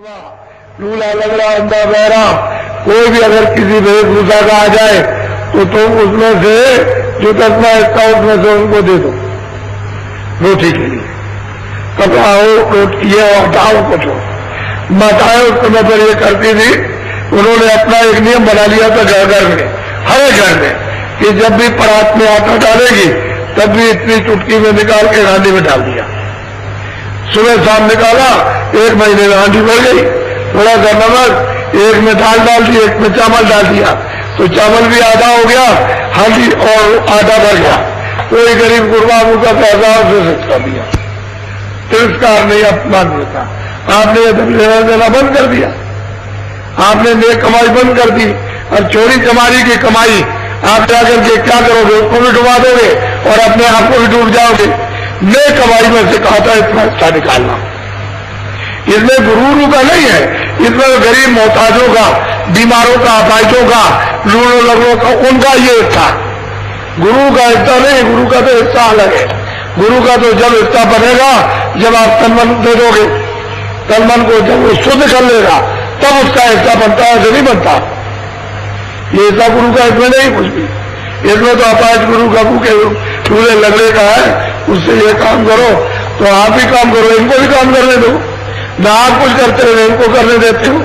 लूला लगड़ा अंधा बहरा कोई भी अगर किसी वेशभूषा का आ जाए तो तुम उसमें से जो 10 हिस्सा उसमें से उनको दे दो रोटी के लिए। कपड़ा हो ये हटाओ कुछ हो माताएं उस समय पर ये करती थी। उन्होंने अपना एक नियम बना लिया था घर घर में, हर एक घर में, कि जब भी परात में आटा डालेगी तब भी इतनी चुटकी में निकाल के हांडी में डाल दिया। सुबह शाम निकाला, 1 महीने में हांडी भर गई। थोड़ा सा नमक, एक में दाल डाल दी, एक में चावल डाल दिया, तो चावल भी आधा हो गया, हांडी और आधा भर गया। कोई गरीब गुरबा मुझका पैसा उसे सच्चा दिया। तिरस्कार नहीं, अपमान देता। आपने लेना देना बंद कर दिया, आपने नेक कमाई बंद कर दी। और चोरी चमारी की कमाई आप जाकर के क्या करोगे? उसको भी डुबा दोगे और अपने आप को भी डूब जाओगे। नेक कमाई में से कहा था इतना हिस्सा निकालना। इसमें गुरूरू का नहीं है, इसमें गरीब मोहताजों का, बीमारों का, अपाहिजों का, लूड़ों लगों का, उनका ये हिस्सा। गुरु का हिस्सा नहीं, गुरु का तो हिस्सा अलग है। गुरु का तो जब हिस्सा बनेगा जब आप तन मन दे दोगे, तन मन को जब वो शुद्ध कर लेगा तब उसका हिस्सा बनता है, ऐसे नहीं बनता। ये हिस्सा गुरु का इसमें नहीं कुछ भी। इसमें तो अपाहिज गुरु का भूखे लूले लगड़े का है, उससे ये काम करो तो आप भी काम करो, इनको भी काम करने दो। ना आप कुछ करते रहे, इनको करने देते हो,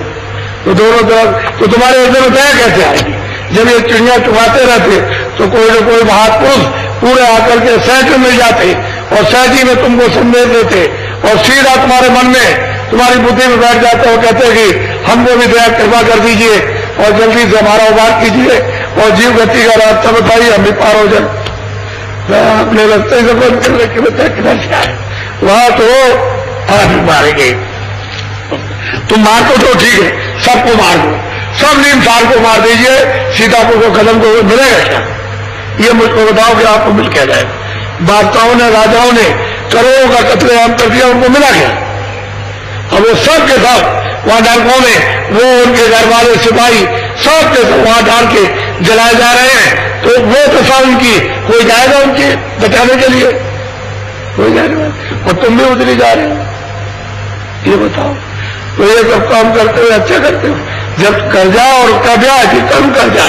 तो दोनों तरफ तो तुम्हारे हिस्से में दया कैसे आएगी? जब ये चिड़िया चुगाते रहते तो कोई न कोई महापुरुष पूरे आकर के सहज में मिल जाते और सहजी में तुमको संदेश देते और सीधा तुम्हारे मन में, तुम्हारी बुद्धि में बैठ जाते और कहते कि हमको भी दया कृपा कर दीजिए और जल्दी से हमारा उबार कीजिए और जीव गति का रास्ता बताइए, हम भी पार हो जाए। अपने रास्ते से बंद कर ले किधर से आए, वहां तो आदमी मारेंगे। तुम मार दो तो ठीक है, सबको मार दो, सब नीमसार को मार दीजिए, सीतापुर को कदम को मिलेगा क्या? ये मुझको बताओ कि आपको मिल क्या जाएगा? बादशाहों ने, राजाओं ने करोड़ों का कत्लेआम कर दिया, उनको मिला क्या? अब वो सब के सब वहां डालकों में, वो उनके घर वाले सिपाही सब के सब वहां डाल के जलाए जा रहे हैं, तो वो दशा उनकी, कोई जाएगा उनकी बचाने के लिए? कोई जाएगा? और तुम भी उतरी जा रहे हो, ये बताओ। तो ये सब काम करते हुए अच्छा करते हो। जब कर्जा और उसका ब्याज, ये कर्म कर्जा,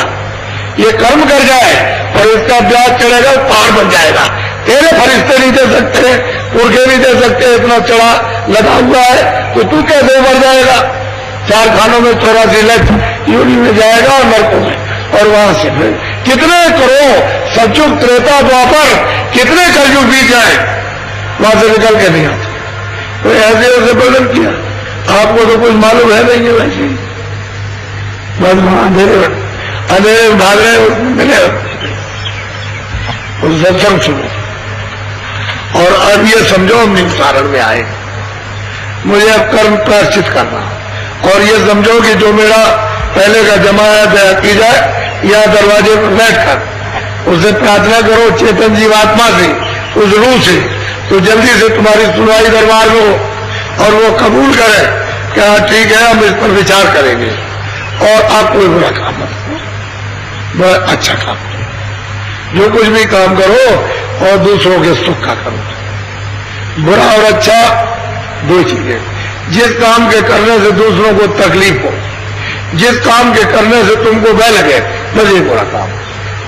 ये कर्म कर जाए और इसका ब्याज चढ़ेगा, पहाड़ बन जाएगा। तेरे फरिश्ते नहीं दे सकते, पुरखे नहीं दे सकते, इतना चढ़ा लगा हुआ है, तो तू कैसे बढ़ जाएगा? 4 खानों में 84 लाख यूनी में जाएगा और नरकों में, और वहां से फिर कितने करोड़ सतयुग त्रेता द्वापर, कितने कलयुग बीत जाए, वहां से निकल के नहीं आते। तो ऐसे ऐसे बदल किया, आपको तो कुछ मालूम है नहीं है वैसे ही, बस वहां अंधेरे भाग रहे मिले और सत्संग सुनो। और अब ये समझो हम निस्तारण में आए, मुझे अब कर्म प्रायश्चित करना, और ये समझो कि जो मेरा पहले का जमा है दया की जाए, या दरवाजे पर बैठकर उससे प्रार्थना करो चेतन जीवात्मा से, उस रूह से, तो जल्दी से तुम्हारी सुनवाई दरबार में हो और वो कबूल करे कि हाँ ठीक है, हम इस पर विचार करेंगे और आप कोई बुरा काम मत करो, बड़ा अच्छा काम करो। जो कुछ भी काम करो और दूसरों के सुख का करो। बुरा और अच्छा दो चीजें, जिस काम के करने से दूसरों को तकलीफ हो, जिस काम के करने से तुमको भय लगे, बस ये बुरा काम।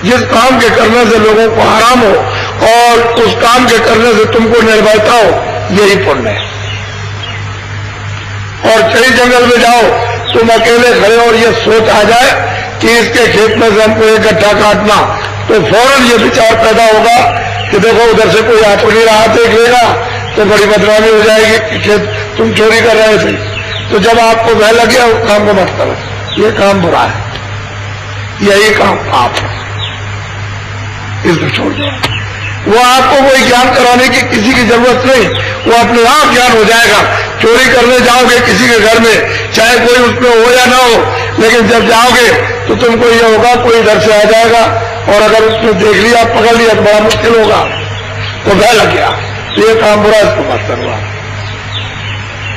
जिस काम के करने से लोगों को आराम हो और उस काम के करने से तुमको निर्भयता हो, यही पुण्य है। और कई जंगल में जाओ, तुम अकेले खड़े और ये सोच आ जाए कि इसके खेत में से हमको एक गड्ढा काटना, तो फौरन ये विचार पैदा होगा कि देखो उधर से कोई आतुरी रहा देख लेगा तो बड़ी बदनामी हो जाएगी कि खेत तुम चोरी कर रहे थे। तो जब आपको भय लग गया उस काम को मत करो, ये काम बुरा है, यही काम पाप है, इसको छोड़ दो। वो आपको कोई ज्ञान कराने की किसी की जरूरत नहीं, वो अपने आप ज्ञान हो जाएगा। चोरी करने जाओगे किसी के घर में, चाहे कोई उसमें हो या ना हो, लेकिन जब जाओगे तो तुमको ये होगा कोई इधर से आ जाएगा, और अगर उसने देख लिया, पकड़ लिया तो बड़ा मुश्किल होगा, तो भय लग गया, तो ये काम बुरा, इसको मत करवा,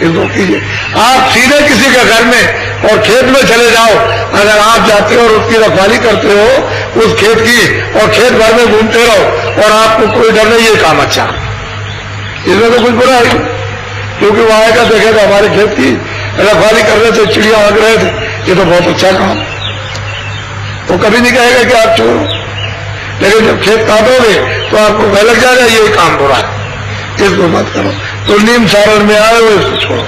इसको कीजिए। आप सीधे किसी के घर में और खेत में चले जाओ, अगर आप जाते हो और उसकी रखवाली करते हो उस खेत की, और खेत भर में घूमते रहो और आपको कोई डर नहीं, ये काम अच्छा, इसमें तो कुछ बुरा है, क्योंकि वहां का देखेगा हमारे खेत की रखवाली कर रहे थे, चिड़िया भाग रहे थे, ये तो बहुत अच्छा काम। वो कभी नहीं कहेगा कि आप छोड़ो, लेकिन जब खेत काटोगे तो आपको भय लग जाएगा ये काम बुरा है, इसको मत करो। तो नीम सारण में आए हो, इसको छोड़ो।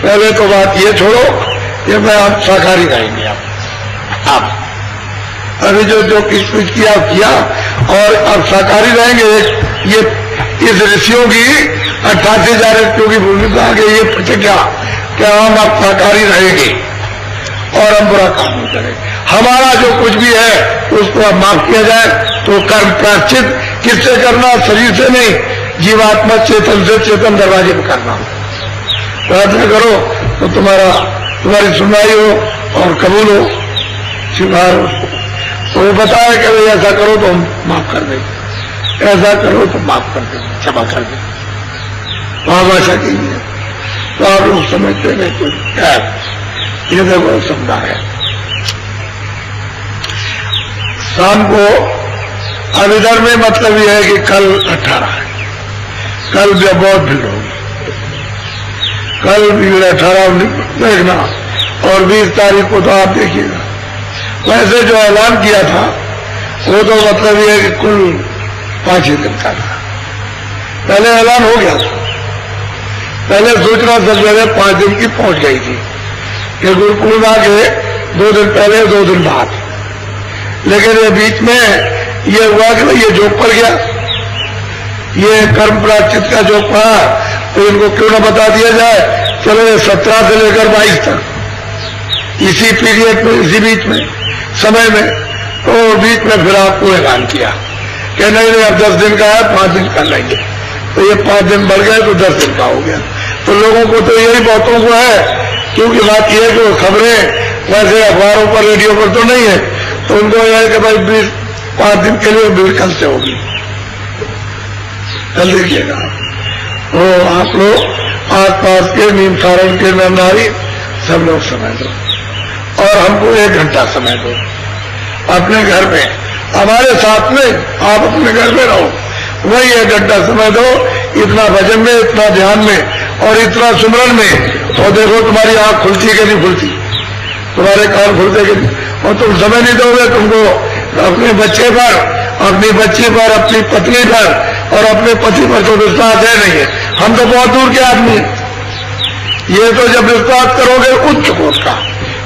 पहले तो बात ये छोड़ो, ये मैं आप शाकाहारी रहेंगे। आप अभी जो किस किया और अब शाकाहारी रहेंगे। ये इस ऋषियों की 88,000 ऋषियों की भूमिका आगे ये प्रतिज्ञा कि हम अब शाकाहारी रहेंगे और हम बुरा काम नहीं करेंगे। हमारा जो कुछ भी है उसको अब माफ किया जाए। तो कर्म प्रायश्चित किससे करना? शरीर से नहीं, जीवात्मा चेतन से, चेतन दरवाजे पर करना। प्रार्थना करो तो तुम्हारी सुनवाई हो और कबूल हो, स्वीकार हो। तो वो बताया कि भाई ऐसा करो तो हम माफ कर देंगे, ऐसा करो तो माफ कर देंगे, क्षमा कर देंगे। वहां भाषा कीजिए तो आप लोग समझते नहीं कुछ क्या। ये देखो समझा है। शाम को अब इधर में मतलब यह है कि कल 18 है, कल भी बहुत भीड़ होगी। कल भीड़ 18 देखना, और 20 तारीख को तो आप देखिएगा। वैसे जो ऐलान किया था वो तो मतलब यह है कि कुल 5 ही दिन का था। पहले ऐलान हो गया था, पहले सूचना सब जगह 5 दिन की पहुंच गई थी कि गुरु पूर्णिमा के 2 दिन पहले 2 दिन बाद। लेकिन ये बीच में ये हुआ कि ये जोक पड़ गया, ये कर्म प्रायश्चित का जोक पड़ा, तो इनको क्यों न बता दिया जाए। चलो ये 17 से लेकर 22 तक इसी पीरियड में, इसी बीच में समय में, तो बीच में फिर आपको ऐलान किया कि नहीं अब 10 दिन का है, 5 दिन कर लेंगे। तो ये 5 दिन बढ़ गए तो 10 दिन का हो गया। तो लोगों को तो यही बहुतों को है, क्योंकि बात यह है कि खबरें वैसे अखबारों पर, रेडियो पर तो नहीं है, तो उनको यह है कि भाई 5 दिन के लिए भीड़ कल से होगी। कल देखिएगा तो आप लोग आस पास के नीम सारण के नर नारी सब लोग समय दो, और हमको 1 घंटा समय दो अपने घर में, हमारे साथ में। आप अपने घर में रहो, वही 1 घंटा समय दो, इतना भजन में, इतना ध्यान में और इतना सुमरन में। और देखो तुम्हारी आंख खुलती है कि नहीं खुलती, तुम्हारे कान खुलते कि नहीं। और तुम समय नहीं दोगे, तुमको अपने बच्चे पर, अपनी बच्ची पर, अपनी पत्नी पर और अपने पति पर तो विश्वास है नहीं है। हम तो बहुत दूर के आदमी हैं। ये तो जब विश्वास करोगे उच्च कोट का,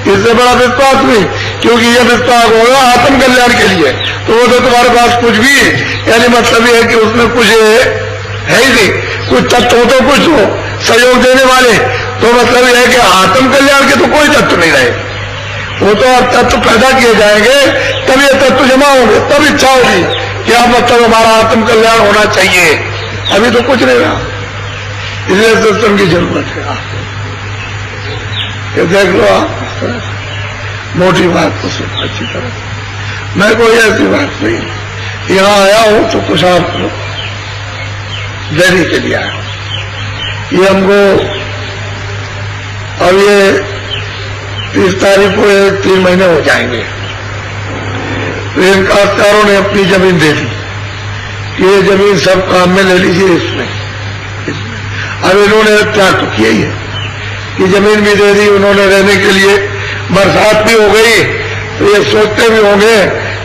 इससे बड़ा विश्वास नहीं, क्योंकि ये विश्वास होगा आत्म कल्याण के लिए। तो वो तो तुम्हारे पास कुछ भी, यानी मतलब ये है कि उसमें कुछ है ही नहीं, कुछ तत्व तो कुछ हो सहयोग देने वाले। तो मतलब यह है कि आत्म कल्याण के तो कोई तत्व नहीं रहे। वो तो अब तत्व पैदा किए जाएंगे, तब ये तत्व जमा होंगे, तब इच्छा होगी कि आप मतलब हमारा आत्म कल्याण होना चाहिए। अभी तो कुछ नहीं रहा, इसलिए सत्संग की जरूरत है। ये देख लो आप, मोटी बात तो सुन अच्छी तरह। मैं कोई ऐसी बात नहीं, यहाँ आया हूं तो कुछ आपको देने के लिए आया। ये हमको अब ये 30 तारीख को 3 महीने हो जाएंगे। तो इन काश्तकारों ने अपनी जमीन दे दी कि ये जमीन सब काम में ले लीजिए। इसमें अब इन्होंने त्याग तो किया ही है कि जमीन भी दे दी उन्होंने रहने के लिए। बरसात भी हो गई तो ये सोचते भी होंगे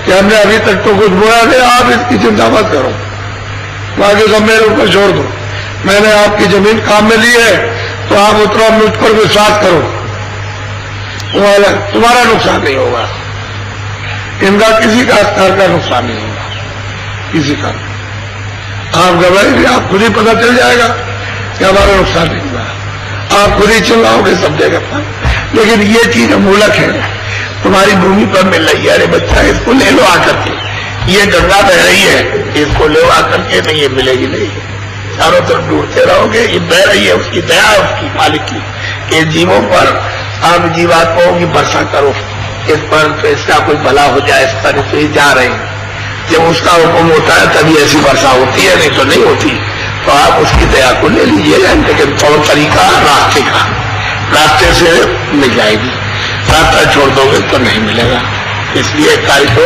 कि हमने अभी तक तो कुछ बोला नहीं, आप इसकी चिंता मत करो, बाकी सब मेरे ऊपर छोड़ दो। मैंने आपकी जमीन काम में ली है तो आप उतना मुझ पर विश्वास करो, तुम्हारा नुकसान नहीं होगा, इनका किसी काश्तकार का नुकसान नहीं होगा, किसी का। आप घबराएंगे, आप खुद ही पता चल जाएगा कि हमारा नुकसान नहीं हुआ। आप खुद ही चिल्लाओगे सब जगह पर। लेकिन ये चीज अमूलक है, तुम्हारी भूमि पर मिल रही है। अरे बच्चा इसको ले लो आकर के, ये गंगा बह रही है, इसको ले आकर के, नहीं ये मिलेगी नहीं। चारों तरफ ढूंढते रहोगे, ये बह रही है, उसकी दया है, उसकी मालिक की। ये जीवों पर, आप जीवात्माओं की वर्षा करो, इस पर तो इसका कोई भला हो जाए, इस पर तो ये जा रहे हैं। जब उसका हुक्म होता है तभी ऐसी वर्षा होती है, नहीं तो नहीं होती। तो आप उसकी दया को ले लीजिए, लेकिन तौर तरीका रास्ते का, रास्ते से मिल जाएगी, रास्ता छोड़ दोगे तो नहीं मिलेगा। इसलिए तारीख को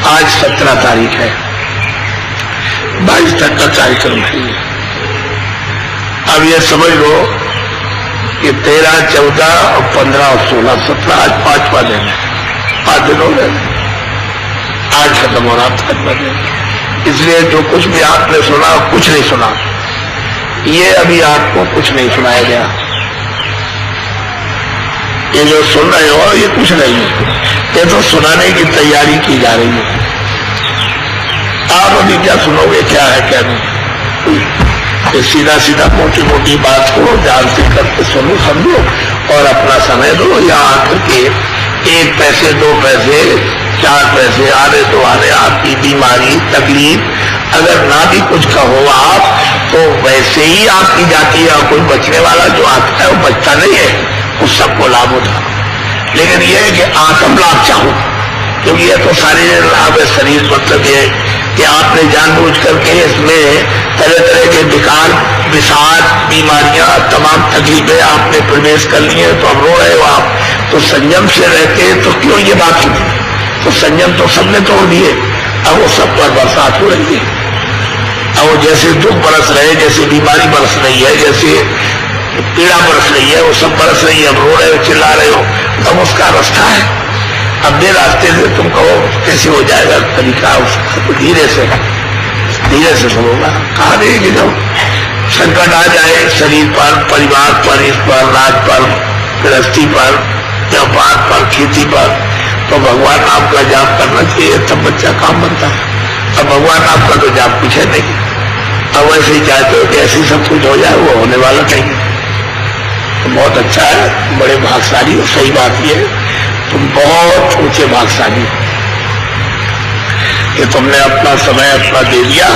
आज 17 तारीख है, 22 तक का कार्यक्रम है। अब ये समझ लो ये 13, 14 और 15 और 16, 17 आज 5वां दिन है। 5 दिन हो गए, आज खत्म हो रहा 5वां दिन। इसलिए जो कुछ भी आपने सुना कुछ नहीं सुना, ये अभी आपको कुछ नहीं सुनाया गया। ये जो सुन रहे हो ये कुछ नहीं है, ये तो सुनाने की तैयारी की जा रही है। आप अभी क्या सुनोगे, क्या है क्या नहीं, ये सीधा सीधा मोटी मोटी बात को ध्यान से करके सुनो, समझो और अपना समय दो। यहाँ आकर के 1 पैसे 2 पैसे 4 पैसे आने तो आने, आपकी बीमारी तकलीफ अगर ना भी कुछ कहो आप तो वैसे ही आपकी जाती है। कोई बचने वाला जो आता है वो बचता नहीं है, उस सबको लाभ होता। लेकिन यह है कि आत्म लाभ चाहो, क्योंकि यह तो शारीरिक लाभ है। शरीर मतलब ये कि आपने जानबूझ करके इसमें तरह तरह के विकार विषाद बीमारियां तमाम तकलीफें आपने प्रवेश कर ली है, तो अब रो रहे हो आप। तो संयम से रहते तो क्यों ये बात होती, तो संयम तो सबने तोड़ दिए। अब वो सब पर बरसात हो रही है, अब वो जैसे दुख बरस रहे, जैसे बीमारी बरस रही है, जैसे पीड़ा बरस रही है, वो सब बरस रही है। अब रो रहे हो, चिल्ला रहे हो, तब उसका रास्ता है। अब दे रास्ते से तुम कहो कैसे हो जाएगा तरीका उसका, तो धीरे से सब होगा। कहा नहीं कि जब संकट आ जाए शरीर पर, परिवार पर, इस पर, राज पर, गृहस्थी पर, व्यापार पर, खेती पर, तो भगवान आपका जाप करना चाहिए, तब बच्चा काम बनता है। अब भगवान आपका तो जाप कुछ है नहीं, अब वैसे ही चाहते हो कि ऐसी सब कुछ हो जाए, वो होने वाला नहीं। तो बहुत अच्छा है, बड़े भाग्यशाली हो। सही बात ये तुम बहुत ऊंचे भाग्यशाली कि तुमने अपना समय अपना दे दिया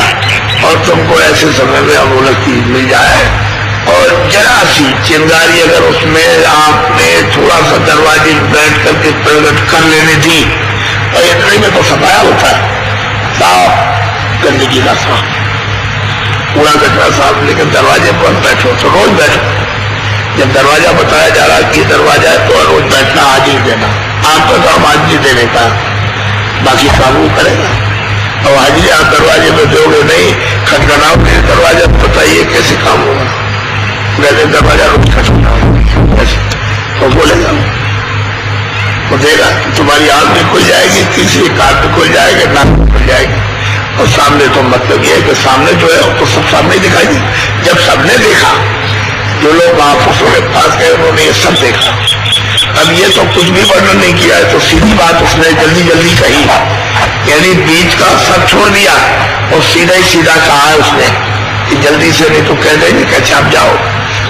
और तुमको ऐसे समय में अमूलक चीज मिल जाए। और जरा सी चिंगारी अगर उसमें आपने थोड़ा सा दरवाजे बैठ करके प्रकट कर लेने थी, और इतने में तो सफाया होता है, साफ गंदगी का साफ, पूरा कचरा साफ। लेकिन दरवाजे पर बैठो तो रोज बैठो। जब दरवाजा बताया जा रहा है कि दरवाजा है तो रोज बैठना, हाजिरी देना। आपका काम हाजिरी देने का, बाकी काम वो करेगा। और हाजिरी आप दरवाजे में दोगे नहीं, खटखटाओ नहीं दरवाजा, बताइए कैसे काम होगा। वैसे दरवाजा रोज खटखटाओ तो बोलेगा, वो देगा, तुम्हारी आंख भी खुल जाएगी, तीसरी कान भी खुल जाएगी, नाक भी खुल जाएगी। और सामने तो मतलब ये है कि सामने जो है तो सब सामने दिखाई दी। जब सबने देखा, जो लोग महापुरुषों के पास गए उन्होंने ये सब देखा। अब ये तो कुछ भी वर्णन नहीं किया है, तो सीधी बात उसने जल्दी जल्दी कही, यानी बीच का सब छोड़ दिया और सीधा ही सीधा कहा है उसने कि जल्दी से नहीं तो कह देंगे कि अच्छा आप जाओ,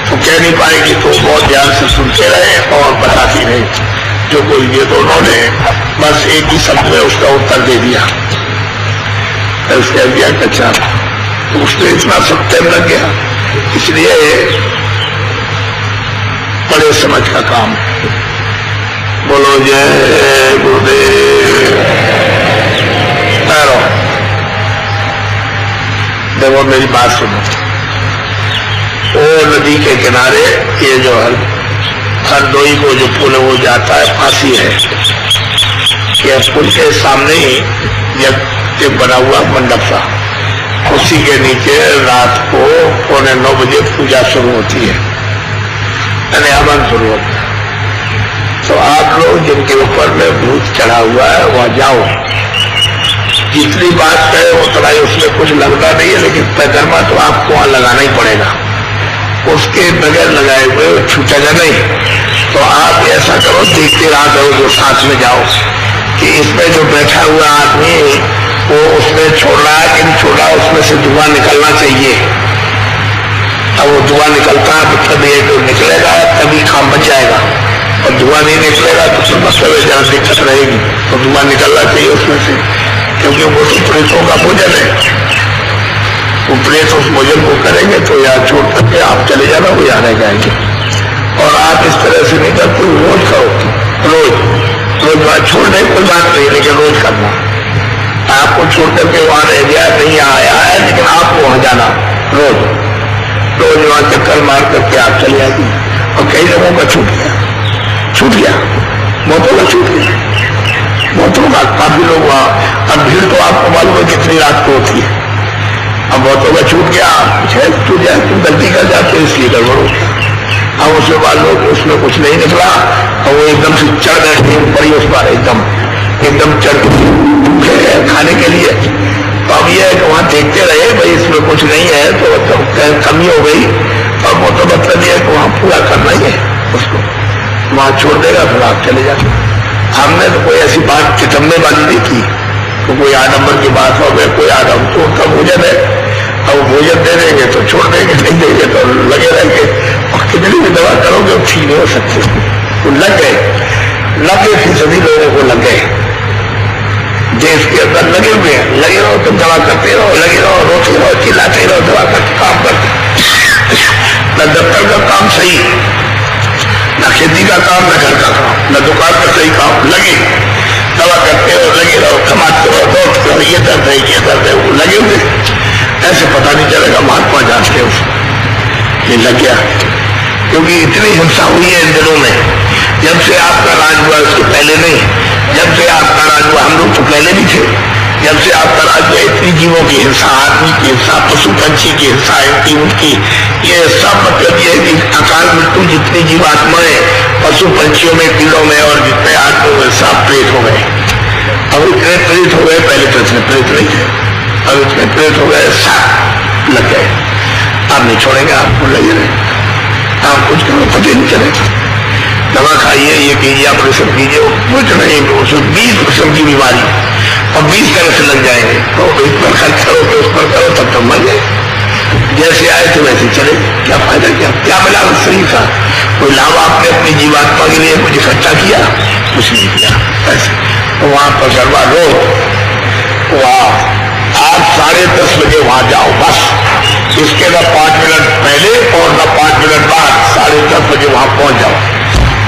तो कह नहीं पाएगी। तो बहुत ध्यान से सुनते रहे और बताती रहे जो कोई। ये तो उन्होंने बस एक ही शब्द में उसका उत्तर दे दिया, कह दिया कि अच्छा। तो उसने इतना सब टाइम लग गया, इसलिए बड़े समझ का काम। बोलो जय गुरुदेव। देखो मेरी बात सुनो, वो नदी के किनारे ये जो हरदोई को जो पुल वो जाता है, फांसी है, ये पुल के सामने ही एक बना हुआ मंडप था, उसी के नीचे रात को 8:45 बजे पूजा शुरू होती है, यानी हवन शुरू होता है। तो आप लोग जिनके ऊपर में भूत चढ़ा हुआ है वहां जाओ। जितनी बात कहे उतना ही उसमें कुछ लगता नहीं है, लेकिन पैदरमा तो आपको वहां लगाना ही पड़ेगा, उसके बगैर लगाए हुए छूटेगा नहीं। तो आप ऐसा करो, देखते रहा करो जो साथ में जाओ कि इसमें जो बैठा हुआ आदमी वो उसमें छोड़ रहा है कि नहीं छोड़ रहा, उसमें से धुआं निकलना चाहिए। अब वो धुआं निकलता है तो तभी तो निकलेगा, तभी काम बच जाएगा। और धुआं नहीं निकलेगा तो सब मतलब जहाँ दिक्कत रहेगी। तो धुआं निकलना चाहिए उसमें से, क्योंकि वो तो प्रेतों का भोजन है। वो प्रेत उस भोजन को करेंगे तो यहाँ छोड़ करके आप चले जाना, वो यहाँ रह जाएंगे। और आप इस तरह से नहीं करते, रोज करो, रोज बात छोड़ने कोई बात नहीं, लेकिन रोज करना। आपको छोड़ करके वहां रह गया, नहीं आया है, लेकिन आप वहां जाना रोज वहां चक्कर मार करके आप चले जाएंगे। और कई लोगों का छूट गया, बहुतों का छूट गया, बहुतों का काफी लोग वहां। अब भीड़ तो आपको मालूम है कितनी रात को होती है। अब बहुतों का छूट गया, छूट जाए, तुम गलती कर जाते हो इसलिए गड़बड़ होता है। अब उसके बाद लोग उसमें कुछ नहीं निकला और वो एकदम से चढ़ गए ऊपर ही उस पर एकदम चढ़ खाने के लिए। तो अब ये वहां देखते रहे भाई इसमें कुछ नहीं है तो कमी हो गई, और वो तो मतलब ये कि वहां पूरा करना ही है उसको, वहां छोड़ देगा फिर आप चले जाते। हमने तो कोई ऐसी बात चितम्बे वाली नहीं की, तो कोई आडम्बर की बात हो गई, कोई आडम तो उनका भोजन है, अब भोजन दे देंगे तो छोड़ देंगे, नहीं देंगे तो लगे रहेंगे, और कितनी भी दवा करोगे ठीक नहीं हो सकते। तो लग गए 90% लोगों को लग गए, देश के अंदर लगे हुए हैं, लगे रहो तुम दवा करते रहो, लगे रहो, रोते रहो, चिल्लाते रहो, दवा करते काम करते, न दफ्तर का काम सही, न खेती का काम, न घर का काम, न दुकान का सही काम, लगे दवा करते रहो, लगे रहो, कमाते रहो, दोस्त करो, ये दर्द है, ये दर्द है, वो लगे हुए ऐसे पता नहीं चलेगा महात्मा जानते हो ये लग गया। क्योंकि इतनी हिंसा हुई है इन दिनों में, जब से आपका राज हुआ उसके पहले नहीं, जब से आपका राज हुआ हम लोग तो पहले भी थे, जब से आपका राज हुआ इतनी जीवों की हिंसा, आदमी की हिंसा, पशु पंछी की हिंसा, इनकी उनकी, ये सब मतलब ये कि अकाल मृत्यु जितनी जीवात्माएं पशु पंछियों में, कीड़ों में और जितने आदमियों में सब प्रेत हो गए। अब इतने प्रेत हो गए, पहले तो इतने प्रेत नहीं थे, अब इतने प्रेत हो गए, सब लग गए। आप नहीं छोड़ेंगे, आपको लगे रहे, आप कुछ करो पता नहीं चलेगा। दवा खाइए, ये कीजिए, ऑपरेशन कीजिए, कुछ नहीं, उसमें 20 किस्म की बीमारी और 20 तरह से लग जाएंगे, तो इस पर खर्च करो तो उस पर करो, तब तक मर गए। जैसे आए थे वैसे चले, क्या फायदा, क्या मिला उस शरीर का? कोई लाभ आपने अपनी जीवात्मा के लिए कुछ इकट्ठा किया? कुछ नहीं किया। ऐसे तो वहां पर गरबा रो, वहां आप 10:30 बजे वहां जाओ बस, इसके न 5 मिनट पहले और न 5 मिनट बाद 10:30 बजे वहां पहुंच जाओ,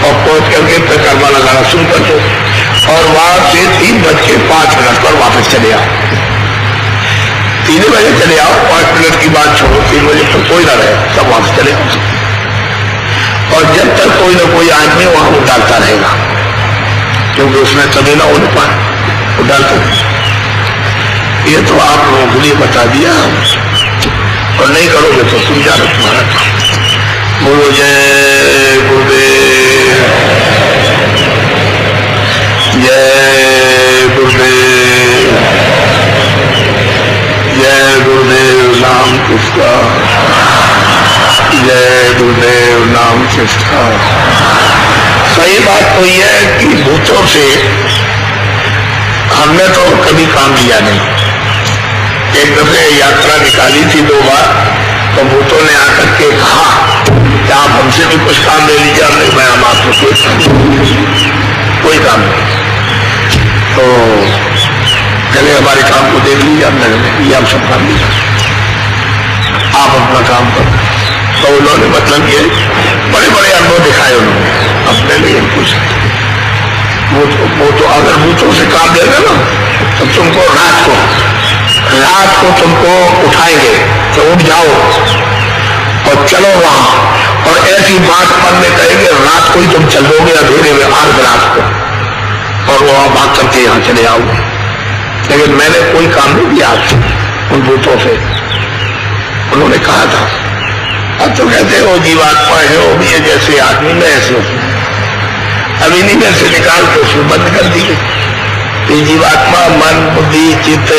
और पहुंच करके फिर गरबा लगाना शुरू कर दो, और वहां से 3:05 पर वापस चले आओ। 3 बजे चले आओ, 5 मिनट की बात छोड़ो, 3 बजे तो कोई ना रहे, सब वहां से चले आओ, और जब तक कोई ना कोई आदमी वहां उड़ाता रहेगा, क्योंकि उसमें कभी ना उड़ पाए उड़ाते। ये तो आप लोगों के लिए बता दिया, और नहीं करोगे तो तुम जानो तुम्हारा काम। बोलो जय गुरुदेव, जय गुरुदेव, जय गुरुदेव नाम किसका, जय गुरुदेव नाम किसका। सही बात तो यह है कि भूतों से हमने तो कभी काम लिया नहीं। एक दफे यात्रा निकाली थी 2 बार, तो भूतों ने आकर के कहा कि आप हमसे भी कुछ काम ले लीजिए। हमने मैं हम आपको कोई काम नहीं, तो चले हमारे काम को देख लीजिए, हमने हम सब काम लिया, आप अपना काम करो। तो उन्होंने मतलब ये बड़े बड़े अनुभव दिखाए उन्होंने अपने लिए कुछ। वो तो अगर भूतों से काम देगा ना, तो तुमको रात को तुमको उठाएंगे, तो उठ जाओ और चलो वहां, और ऐसी बात मन में कहेंगे रात को ही तुम चल दोगे अंधेरे में, आध रात को, और वो भाग करके यहां चले आओगे। लेकिन मैंने कोई काम नहीं किया उन भूतों से, उन्होंने कहा था। अब तो कहते हो जीवात्मा है, वो भी है जैसे आदमी में ऐसे, अभी नहीं जैसे निकाल के उसमें बंद कर दी। ये जीवात्मा, मन, बुद्धि, चित्त,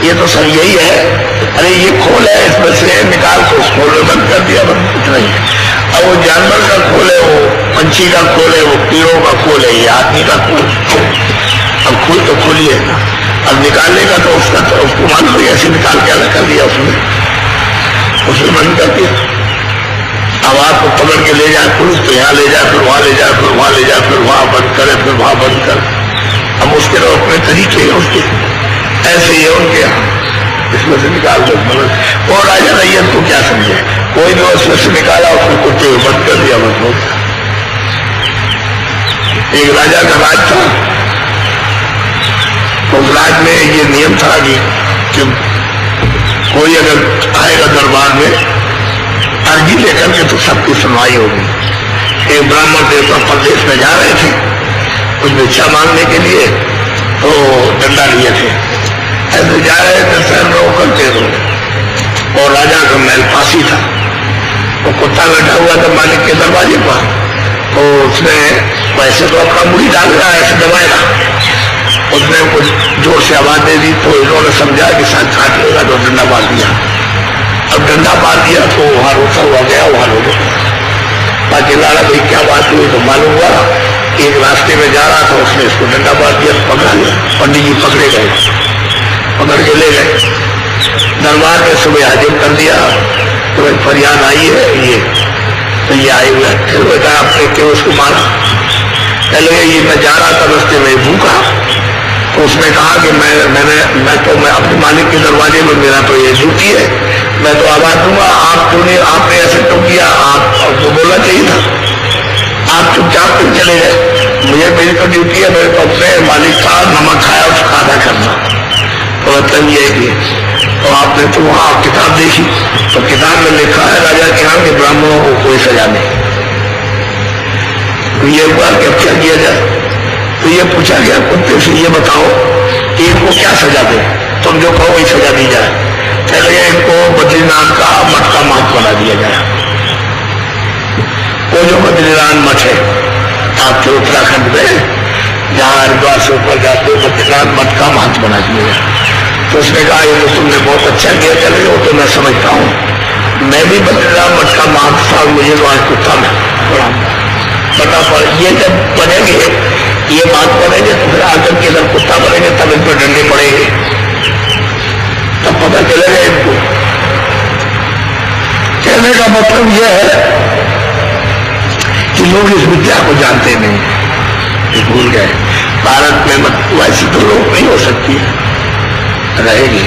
ये तो सब यही है। अरे ये खोल है, इसमें से निकाल के उस खोल में बंद कर दिया, बंद कुछ नहीं। अब वो जानवर का खोल है, वो पंछी का खोल है, वो कीड़ों का खोल है, ये आदमी का खोल। अब खोल तो खोलिए ना, अब निकालने का तो उसको मान लो ऐसे निकाल के अलग कर दिया, उसमें बंद कर दिया। अब आपको पकड़ के ले जाए पुलिस, तो यहाँ ले जाए, फिर वहां ले जाए, फिर वहां ले जाए, फिर वहां बंद करे, फिर वहां बंद करे। अब उसके तो अपने तरीके हैं उसके, ऐसे ही है उनके यहाँ, इसमें से निकाल दो मतलब। और राजा रैयत को क्या समझे, कोई भी उसमें से निकाला, उसने कुत्ते को बंद कर दिया, बस हो गया। एक राजा का राज था, उस राज में ये नियम था कि कोई अगर आएगा दरबार में अर्जी लेकर के तो सबकी सुनवाई होगी। एक ब्राह्मण देवता प्रदेश में जा रहे थे कुछ भिक्षा मांगने के लिए, तो डंडा लिए थे, ऐसे जा रहे थे, शहर में होकर के, और राजा का महल पास ही था। वो कुत्ता बैठा हुआ था मालिक के दरवाजे पर, तो उसने वैसे तो अपना मुड़ी डाल रहा है, ऐसे दबाएगा, उसने कुछ जोर से आवाज दे दी, तो इन्होंने समझा कि शायद काट लेगा, तो डंडा मार दिया। अब डंडा मार दिया तो वहां रोता हुआ गया, वहां रो गया। बाकी लाड़ा भाई क्या बात हुई तो मालूम हुआ, एक रास्ते में जा रहा था, उसने इसको डंडा मार दिया, पकड़ा लिया। पंडित जी पकड़े गए, पकड़ के ले गए दरबार में, सुबह हाजिर कर दिया। तो भाई फरियाद आई है ये, तो ये आए हुए। फिर बेटा आपने क्यों उसको मारा? पहले ये मैं जा रहा था रास्ते में भूखा, तो उसने कहा कि मैं अपने मालिक के दरवाजे में, मेरा तो ये ड्यूटी है, मैं तो आवाज दूंगा, आप क्यों नहीं, आपने ऐसे तो किया, आपको बोलना चाहिए था, आप चुपचाप क्यों चले गए? मुझे मेरी तो ड्यूटी है, मेरे तो अपने मालिक का नमक खाया उसका आधा करना। तो मतलब ये है कि तो आपने तो वहां किताब देखी, तो किताब में लिखा है राजा के यहाँ के ब्राह्मणों को कोई सजा नहीं। तो ये हुआ कि अब क्या किया जाए? तो ये पूछा गया कुत्ते से, ये बताओ इनको क्या सजा दे, तुम जो कहो वही सजा दी जाए। चलिए इनको बद्रीनाथ का मठ का महंत बना दिया जाए। वो जो बद्रीनाथ मठ है आपके उत्तराखंड में, जहाँ हरिद्वार से ऊपर जाते हो, बद्रीनाथ मठ का महंत बना दिया जाए। तो उसने कहा ये तो तुमने बहुत अच्छा किया, चले वो तो मैं समझता हूँ, मैं भी बद्रीनाथ मठ का महंत था, मुझे तो आज कुत्ता में बड़ा पता पड़। ये जब बनेंगे, ये बात बनेंगे, तो फिर आकर के इधर कुत्ता बनेंगे, तब इन पर डंडे पड़ेंगे, तब पता चलेगा इनको। कहने का मतलब यह है कि लोग इस विद्या को जानते नहीं, ये भूल गए। भारत में वैसी तो लोग नहीं हो सकती, रहेगी।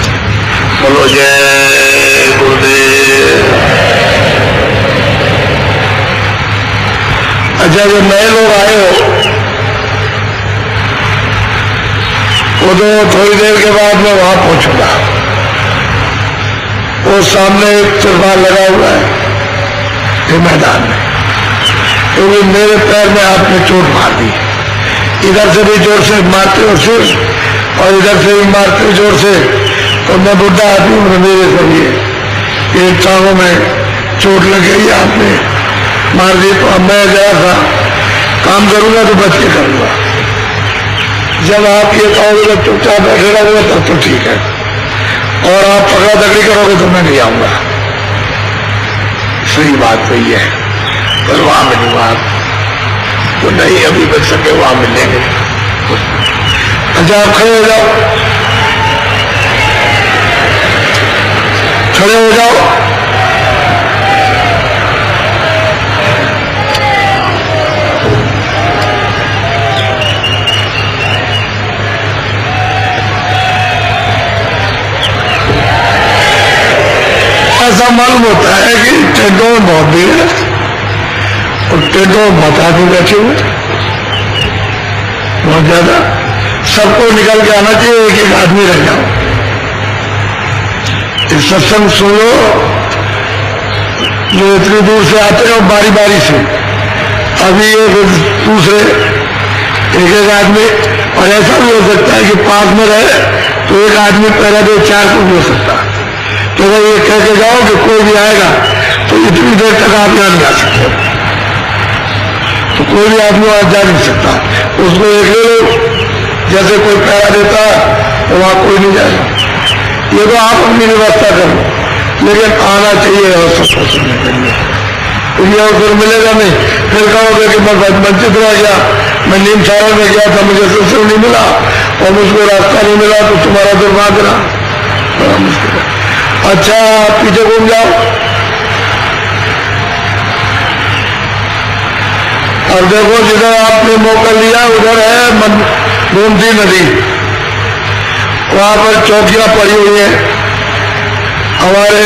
बोलो जय गुरुदेव। अच्छा, जो नए लोग आए हो, वो तो थोड़ी देर के बाद मैं वहां पहुंचूंगा। वो सामने एक तिरपाल लगा हुआ है ये मैदान में, क्योंकि मेरे पैर में आपने चोट मार दी, इधर से भी जोर से मारते हो सिर, और इधर से भी मारते जोर से। तो मैं बुढ़ा आदमी हूं, मेरे सब ये एक टांगों में चोट लग गई, आपने मार दी। तो अब मैं जरा सा काम करूंगा तो बच के करूंगा। जब आप ये कहोगे तो चुपचाप बैठे रहोगे तब तो ठीक है, और आप पकड़ा दकड़ी करोगे तो मैं नहीं आऊंगा। सही बात वही है, पर वहां मिलूंगा आप तो नहीं अभी बच सके, वहां मिलेंगे। अच्छा, आप खड़े हो जाओ, खड़े हो जाओ। ऐसा मालूम होता है कि टेंटों में बहुत भीड़ है, और टेंटों में बहुत आदमी बैठे हुए, बहुत ज्यादा। सबको निकल के आना चाहिए, एक एक आदमी रह जाओ। इस सत्संग सुनो, जो इतनी दूर से आते हो बारी बारी से, अभी एक दूसरे एक एक आदमी, और ऐसा भी हो सकता है कि पास में रहे तो एक आदमी पहला दे, चार को भी हो सकता है। तो अगर ये कह के जाओ कि कोई भी आएगा तो इतनी देर तक आप यहाँ नहीं आ सकते, तो कोई भी आदमी वहां जा नहीं सकता। उसको एक ले लो, जैसे कोई पहरा देता तो वहां कोई नहीं जाएगा। ये तो आप अपनी व्यवस्था करो, लेकिन आना चाहिए अवसर सुनने के लिए। तो ये अवसर मिलेगा नहीं, फिर कहोगे कि मैं वंचित रह गया, मैं नीम सारण में गया था, मुझे सत्संग नहीं मिला और मुझको रास्ता नहीं मिला, तो तुम्हारा दुर्भाग्य रहा, बड़ा मुश्किल है। अच्छा, पीछे घूम जाओ और देखो, जिधर आपने मौका लिया उधर है गोमती नदी, वहां पर चौकियां पड़ी हुई है हमारे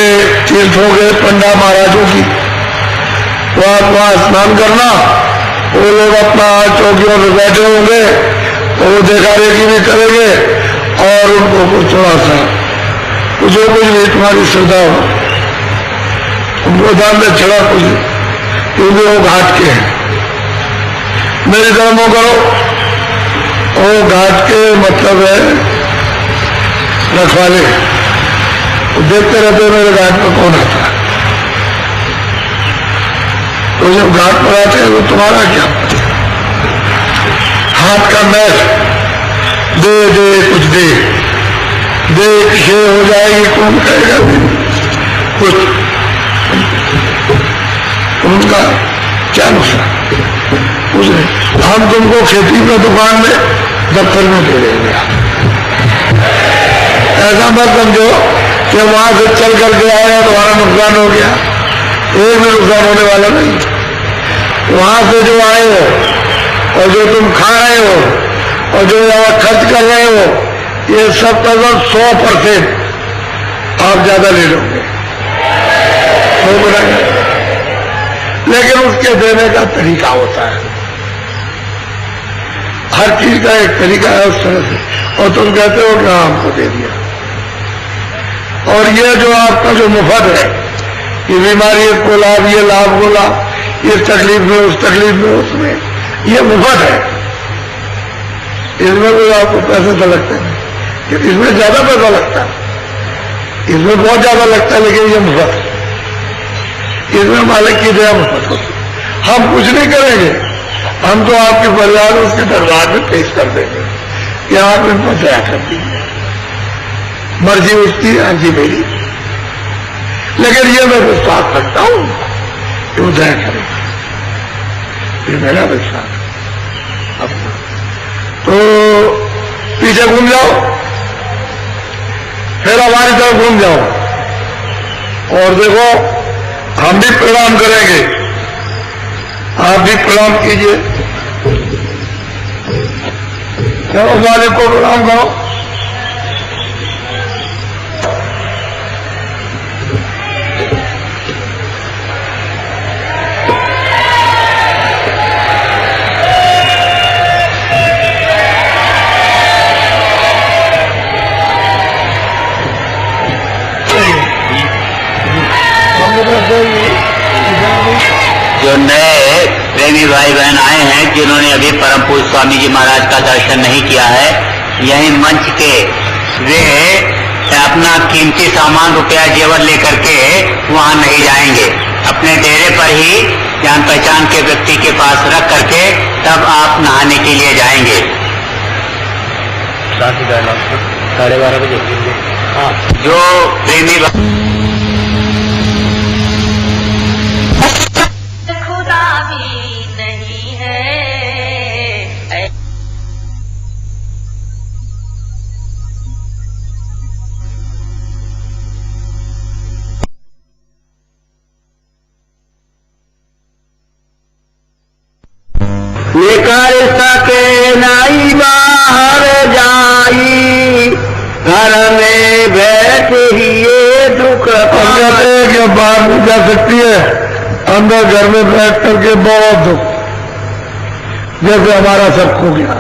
तीर्थों के पंडा महाराजों की। वहां स्नान करना, वो लोग अपना चौकियों पर बैठे होंगे, तो वो देखा देखी भी करेंगे और उनको कुछ थोड़ा सा जो कुछ भी तुम्हारी श्रद्धा हो उनको दान में चढ़ा कुछ, क्योंकि वो घाट के हैं। मेरी तरह वो करो, वो घाट के मतलब है रखवाले, देखते रहते मेरे घाट में कौन आता है। तो जब घाट पर आते हैं तो तुम्हारा क्या, हाथ का मैल दे दे कुछ दे दे किसे हो जाएगी, कौन कहेगा कुछ, उनका क्या नुकसान, कुछ नहीं। हम तुमको खेती में दुकान में दफ्तर में दे देंगे, ऐसा मत समझो कि वहां से चल करके आए हैं तुम्हारा नुकसान हो गया, एक भी नुकसान होने वाला नहीं। वहां से जो आए हो और जो तुम खा रहे हो और जो यहाँ खर्च कर रहे हो, ये सब का 100% आप ज्यादा ले लोगे, लेकिन उसके देने का तरीका होता है, हर चीज का एक तरीका है उस तरह से, और तुम कहते हो कि हाँ हमको दे दिया। और ये जो आपका जो मुफ्त है, ये बीमारी को लाभ, ये लाभ को लाभ, इस तकलीफ में उस तकलीफ में उसमें, ये मुफ्त है, इसमें कोई आपको पैसे तो लगते नहीं, इसमें ज्यादा पैसा लगता है, इसमें बहुत ज्यादा लगता है, लेकिन ये मुफ्त है, इसमें मालिक की दया मुफ्त होती। हम कुछ नहीं करेंगे, हम तो आपकी फरियाद उसके दरबार में पेश कर देंगे कि आप इन पर दया कर दीजिए, मर्जी उसकी अर्जी मेरी, लेकिन ये मैं विश्वास रखता हूं कि वो दया करेगा, ये मेरा विश्वास अपना। तो पीछे घूम जाओ, फिर हमारी तरफ घूम जाओ और देखो हम भी प्रणाम करेंगे, आप भी प्रणाम कीजिए, चलो मालिक को प्रणाम करो। जो नए प्रेमी भाई बहन आए हैं, जिन्होंने अभी परम पूज्य स्वामी जी महाराज का दर्शन नहीं किया है, यही मंच के वे अपना कीमती सामान रुपया जेवर लेकर के वहां नहीं जाएंगे, अपने डेरे पर ही जान पहचान के व्यक्ति के पास रख करके तब आप नहाने के लिए जाएंगे। 12:30 बजे जो प्रेमी लेकर सके नाई बाहर जाई, घर में बैठे ही ये दुख कि बाहर नहीं जा सकती है, अंदर घर में बैठ करके बहुत दुख, जैसे हमारा सब खो गया,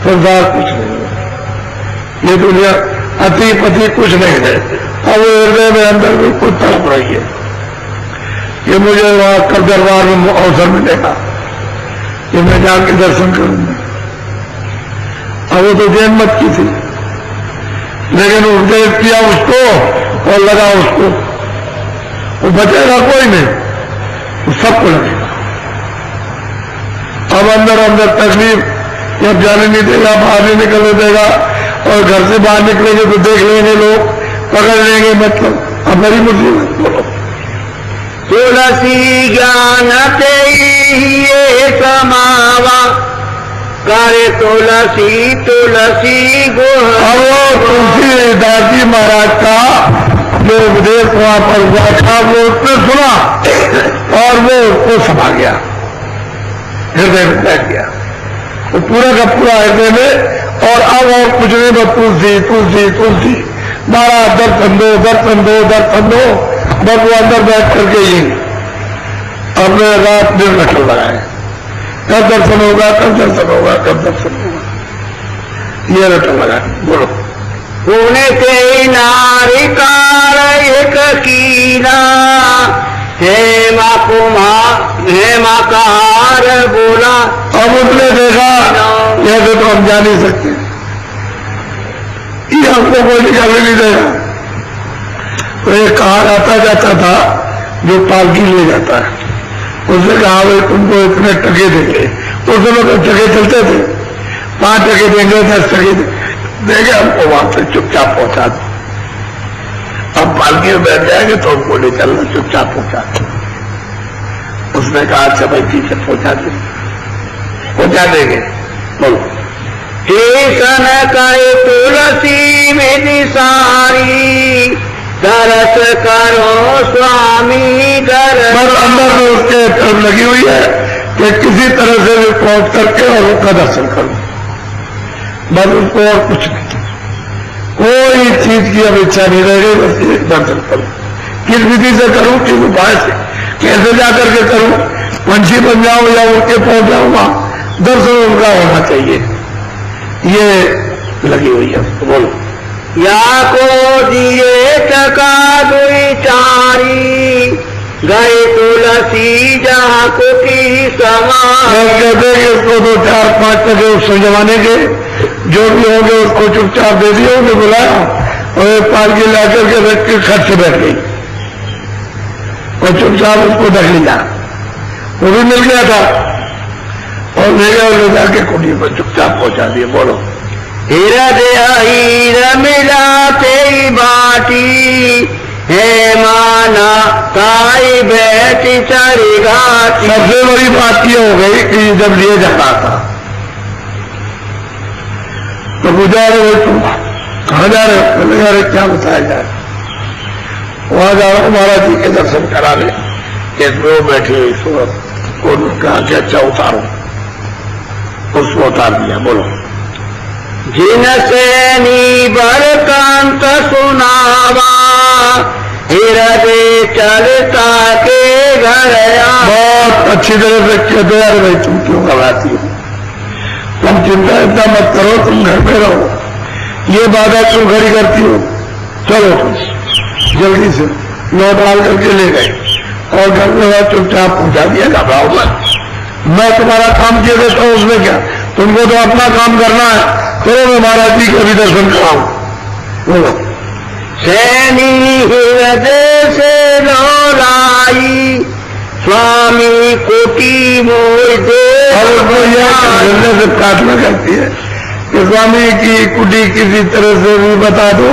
संसार कुछ नहीं है, ये दुनिया अति पति कुछ नहीं है, अब हृदय में अंदर में कुछ तड़प रही है, ये मुझे वहां कल दरबार में अवसर मिलेगा कि मैं जाके दर्शन करूंगा। अब वो तो जैन मत की थी, लेकिन उपदेश किया उसको और लगा उसको, वो बचेगा कोई नहीं, वो सबको लगेगा। अब अंदर अंदर तकलीफ जब जाने नहीं देगा, बाहर नहीं निकलने देगा, और घर से बाहर निकलेंगे तो देख लेंगे लोग, पकड़ लेंगे, मतलब अब बड़ी मुसीबत। बोलो तुलसी ज्ञान ते ये समावा, करे तुलसी तुलसी गुण। अब वो तुलसीदास जी महाराज का जो उपदेश वहां पर हुआ था, वो उसने सुना और वो उसको समा गया, हृदय में बैठ गया, वो पूरा का पूरा हृदय में। और अब और कुछ नहीं, बस तुलसी तुलसी तुलसी, महाराज दर्शन दो दर्शन दो दर्शन दो, बस वो अंदर बैठ करके ही अपने रात दिन रटल लगाए, कब दर्शन होगा कब दर्शन होगा कब दर्शन होगा, ये रटल लगाए। बोलो पुण्य से नारिकार एक कीना, हेमा कुमार हेमाकार बोला। अब उसने देखा ऐसे तो हम जा नहीं सकते, ये हमको कोई निकालने नहीं देगा, तो एक कहार आता जाता था जो पालकी ले जाता है, उसने कहा भाई तुमको इतने टके देंगे। उस समय तो टके चलते थे, 5 टके देंगे, 10 टके देंगे, हमको वहां तक चुपचाप पहुंचा दो। अब पालकी में बैठ जाएंगे तो हमको नहीं चलना, चुपचाप पहुंचा दो। उसने कहा अच्छा भाई ठीक है पहुंचा देंगे। बोलो सन कई तुलसी विधि सारी, दरस करो स्वामी दर। पर अंदर में उसके तरफ लगी हुई है कि किसी तरह से भी पहुंच करके और उसका दर्शन करूं, बस उसको और कुछ नहीं, कोई चीज की अब इच्छा नहीं रह गई, बस ये दर्शन करूं। किस विधि से करूं, किस उपाय से, कैसे जाकर के करूं, पंछी बन जाऊं या उड़ के पहुंच जाऊंगा, दर्शन उनका होना चाहिए, ये लगी हुई है। बोलो या को दिए टका दुई चारी, गए तुलसी जहाँ कुटी समान। कहते कि उसको 2, 4, 5 टके उस जमाने के जो भी होंगे उसको चुपचाप दे दिए, उन्हें बुलाया और एक पालकी लाकर के रख के खट से बैठ गई और चुपचाप उसको ढक लिया। वो भी मिल गया था और ले गया, ले जाके कुटी पर चुपचाप पहुंचा दिए। बोलो हीर मिलाते बाटी, हे माना ताई बैठी चढ़ी घाटी। सबसे बड़ी बात यह हो गई कि जब लिए जा रहा था तो पूछा रहे तुम कहाँ जा रहे हो, जा रहे क्या बताया जाए, वहां जा रहा हूं महाराज जी के दर्शन करा ले। इसमें वो बैठी हुई सूरत को कहा कि अच्छा उतारो, उसको उतार दिया। बोलो जिन से बरकांत सुनावा, हृदय चलता के घर। बहुत अच्छी तरह से कहते यार भाई तुम क्यों घबराती हो, तुम चिंता इतना मत करो, तुम घर पे रहो, ये बाधा क्यों खड़ी करती हो, चलो तुम जल्दी से लौट डाल करके ले गए और घर में चुपचाप पहुंचा दिया। घबराओ मत, मैं तुम्हारा काम किए देता हूं, उसमें क्या, तुमको तो अपना काम करना है, चलो मैं महाराज जी का भी दर्शन कराऊं। बोलो सैनी हृदय से लोलाई, स्वामी कोटि मोह दे। और उसको यह से प्रार्थना करती है कि स्वामी की कुटी किसी तरह से भी बता दो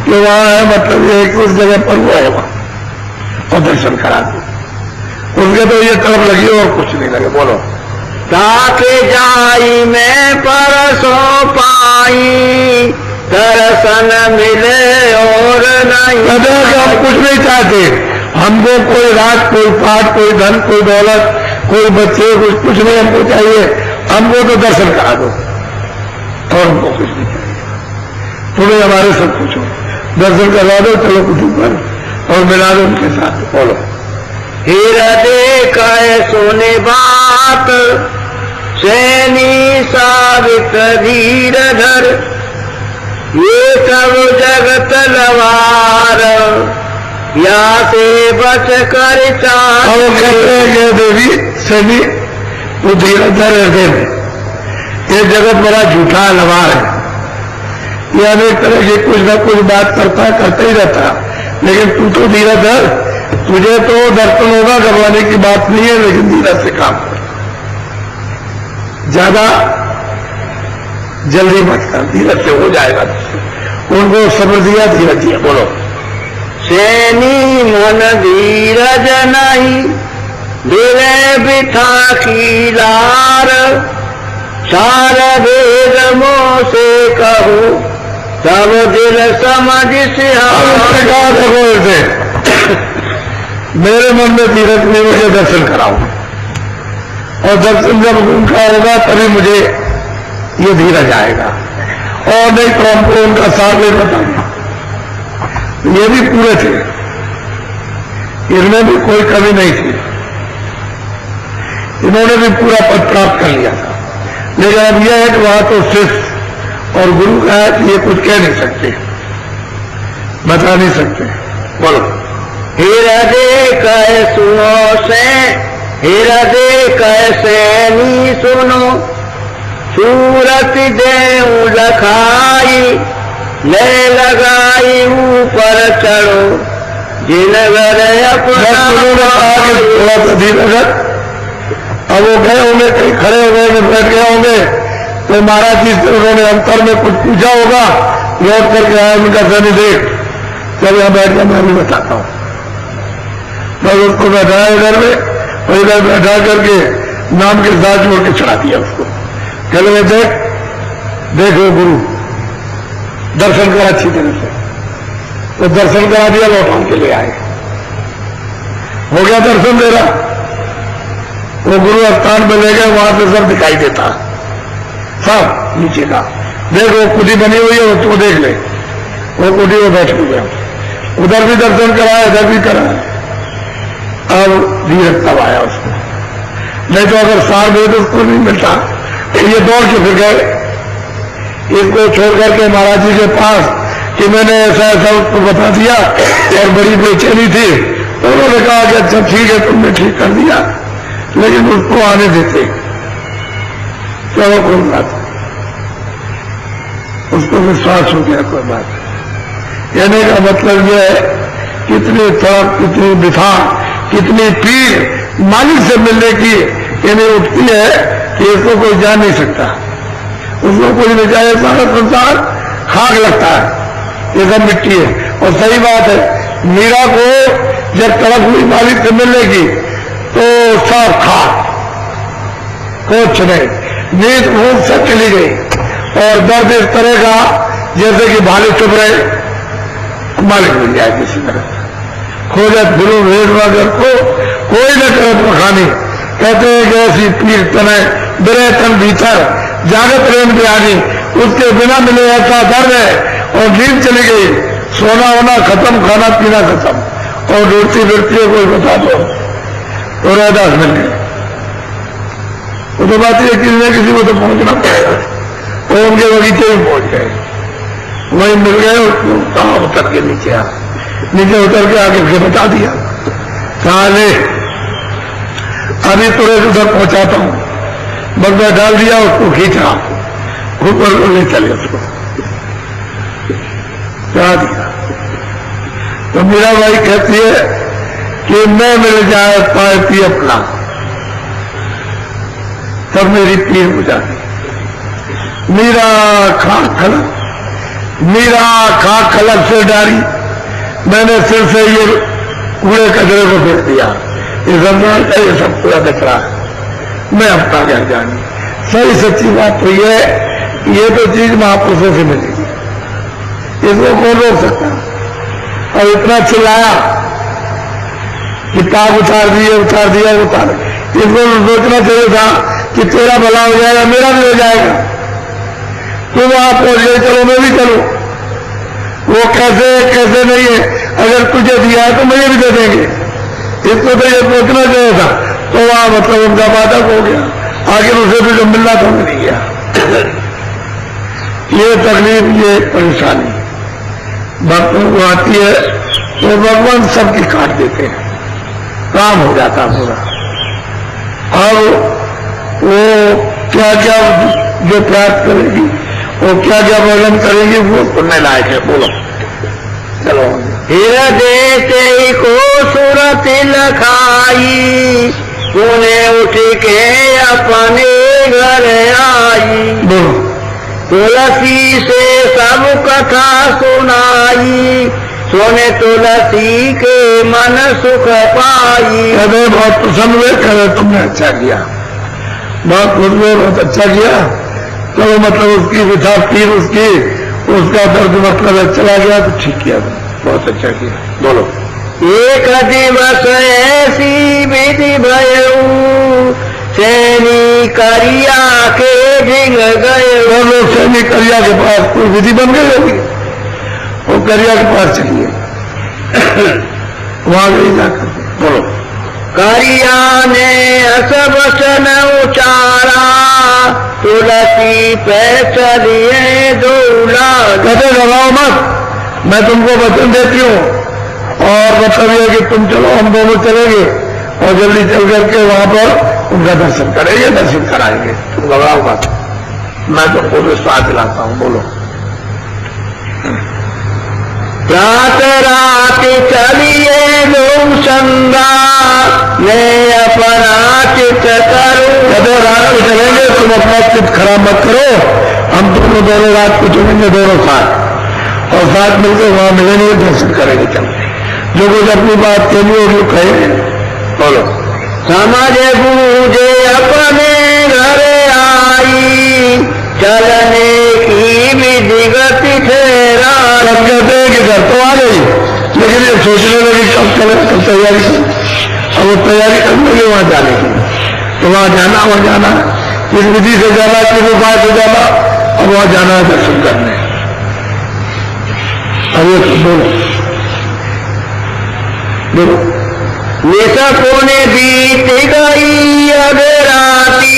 कि वहां है, मतलब ये कि उस जगह पर वो है वहां, और दर्शन करा दो। उसके तो ये तरफ लगी और कुछ नहीं लगे। बोलो ताके जाई मैं परसों पाई, दर्शन मिले और नहीं। कहते हैं कि हम कुछ नहीं चाहते, हमको कोई राज, कोई पाठ, कोई धन, कोई दौलत, कोई बच्चे, कुछ नहीं हमको चाहिए, हमको तो दर्शन करा दो और हमको कुछ नहीं चाहिए। तुम्हें हमारे सब कुछ हो, दर्शन करवा दो, चलो कुछ ऊपर और मिला दो उनके साथ। बोलो हृदय कहे सुने बात, सैनी साबित धीरधर, ये सब जगत लवार, या से बच कर चाह। वो कहते हैं कि देवी सैनी वो धीरधर हृदय में, ये जगत बड़ा झूठा लवार है, ये अनेक तरह की कुछ न कुछ बात करता ही रहता, लेकिन तू तो धीरधर, तुझे तो दर्शन होगा, घबराने की बात नहीं है, लेकिन धीरज से काम कर, ज्यादा जल्दी मत कर, धीरज से हो जाएगा। उनको सब्र दिया, धीरज दिया। बोलो सैनी मन धीरज नहीं, दिले बिठा की लार, चार वेद मोह से कहो, सब दिल समझ से। कहा देखो ऐसे मेरे मन में धीरज नहीं, मुझे दर्शन कराओ, और दर्शन जब उनका होगा तभी मुझे ये धीरज आएगा, और नहीं तो हमको उनका साथ नहीं बताना। ये भी पूरे थे, इनमें भी कोई कमी नहीं थी, इन्होंने भी पूरा पद प्राप्त कर लिया था, लेकिन अब यह है कि वहां तो शिष्य और गुरु का है कि ये कुछ कह नहीं सकते, बता नहीं सकते। बोलो हृदय कह सुनो से, हृदय कैसे नी सुनो, सूरत देऊ लखाई, ले लगाई ऊपर चढ़ो, जिनगर अपना उन्होंने कहा कि थोड़ा सा धीरे रख। अब वो गए होंगे, कहीं खड़े हो गए, बैठ गए होंगे, तो महाराज जी से उन्होंने अंतर में कुछ पूछा होगा, लौट करके आया, उनका सनी देख चल यहाँ बैठ गया, मैं भी बताता हूँ। बस उसको बैठाया इधर में, और इधर बैठा करके नाम के साथ जोड़ के चढ़ा दिया उसको। चलो देखो गुरु दर्शन करा अच्छी तरह से, तो दर्शन करा दिया, लौटा के ले आए, हो गया दर्शन दे रहा। वो गुरु स्थान में ले गए, वहां से सब दिखाई देता सब नीचे का। देखो कुटी बनी हुई है, उसको देख ले, वो कुटी में बैठ गया, उधर भी दर्शन कराया, इधर भी कराया। अब धीरज तब आया उसको, नहीं तो अगर सार दे तो उसको नहीं मिलता। ये दौड़ के फिर गए, इसको छोड़ करके महाराज जी के पास कि मैंने ऐसा ऐसा उसको बता दिया और बड़ी बेचैनी थी, तो उन्होंने कहा कि अच्छा ठीक है, तुमने ठीक कर दिया, लेकिन उसको आने देते। चलो कोई बात, उसको विश्वास हो गया, कोई बात। कहने का मतलब यह है कितनी तड़प, कितनी बिथा, कितनी पीड़ मालिक से मिलने की इन्हें उठती है कि इसको कोई जान नहीं सकता, उसको कोई नहीं जाए। सारा संसार खाक लगता है, ये सब मिट्टी है। और सही बात है, मीरा को जब तड़प हुई मालिक से मिलने की तो सब खाक, कुछ नहीं, नींद भूख सब चली गई, और दर्द इस तरह का जैसे कि भाले चुप रहे, मालिक मिल जाए किसी तरह। खोजत फिरूं भेड़ मगर को कोई न करत बखानी, कहते हैं कि ऐसी पीर तने बिरे तन भीतर जागत रेन बिहानी, उसके बिना मिले ऐसा दर्द है, और नींद चली गई, सोना होना खत्म, खाना पीना खत्म, और ढूंढती फिरती है कोई बता दो, तो रैदास मिल गए। वो तो बात है किसी न किसी को तो पहुंचना पड़ेगा, और उनके बगीचे में पहुंच गए, वहीं मिल गए। उसको कहा उतर के नीचे आ, नीचे उतर के आगे फिर बता दिया, कहा ले अभी तुरंत उधर पहुंचाता हूं, बगदा डाल दिया, उसको खींचा, ऊपर ले चले, उसको चढ़ा दिया। तो मीरा भाई कहती है कि मैं मिल जाए पाए पी अपना, तब मेरी पीर बुझा दी। मीरा खाक खलक, मीरा खाक खलक से डारी, मैंने सिर से ये कूड़े कचरे को फेंक दिया, ये संसार का ये सब पूरा कचरा है, मैं अपना क्या जानी। सही सच्ची बात तो ये तो चीज महापुरुषों से मिलेगी, इसको कौन रोक सकता। और इतना चिल्लाया कि ताक उतार दिया, इसको सोचना चाहिए था कि तेरा भला हो जाएगा, मेरा भी हो जाएगा, तुम वहां पहुंच गए, चलो मैं भी चलूं। वो कैसे नहीं है, अगर तुझे दिया है तो मुझे भी दे देंगे, इसको तो ये सोचना चाहिए था। तो वहां मतलब उनका बाधक हो गया, आखिर उसे भी जो मिलना था मिल गया। ये तकलीफ, ये परेशानी भक्तों को आती है, तो भगवान सबकी काट देते हैं, काम हो जाता पूरा। और वो क्या क्या जो प्राप्त करेगी, वो क्या क्या वर्णन करेंगे, वो सुनने लायक है। बोलो चलो। हृदय को सूरत लखाई, तूने उठ के अपने घर आई, बोलो। तुलसी से सब कथा सुनाई, सोने तुलसी के मन सुख पाई। कहते बहुत प्रसन्न हुए, कहते तुमने अच्छा किया, बहुत खुश हुए, बहुत अच्छा किया। चलो मतलब उसकी विधा पीर, उसका दर्द मतलब चला गया, तो ठीक किया, बहुत अच्छा किया। बोलो। एक दिवस ऐसी विधि भयऊ, सैनी करिया के ढिंग गए। लोग सैनी करिया के पास कोई विधि बन गई होगी, वो करिया के पास चलिए, वहां गई जाकर। बोलो। करिया ने असवचन उचारा, तुलसी पे चलिए दूल्हा। कहते घबराओ मत, मैं तुमको वचन देती हूँ, और मतलब ये कि तुम चलो, हम दोनों चलेंगे, और जल्दी चल करके वहां पर उनका दर्शन करेंगे, दर्शन कराएंगे, तुम घबराओ मत, मैं तुमको विश्वास दिलाता हूँ। बोलो। रात रात चलिए दो संगा मैं अपना चित करूं। कहते रात को चलेंगे, तुम अपना चित खराब मत करो, हम दोनों रात को चलेंगे दोनों साथ, और साथ मिलकर वहां मिलेंगे, दर्शन करेंगे। चलते जो कुछ अपनी बात कहनी होगी कहेंगे। बोलो। समझ बूझे अपने घर आई चलने की विधिगति ठहरा। सब कहते हैं कि घर तो आ गई, लेकिन ये सोचने लगे कब चले, कब तैयारी करें। अब वो तैयारी करने लगे वहां जाने की, तो वहां जाना, इस विधि से जाना, किस उपाय से जाना, अब वहां जाना है दर्शन करने। अब ये बोलो बोलो। निशा कोने बीत गई अधराती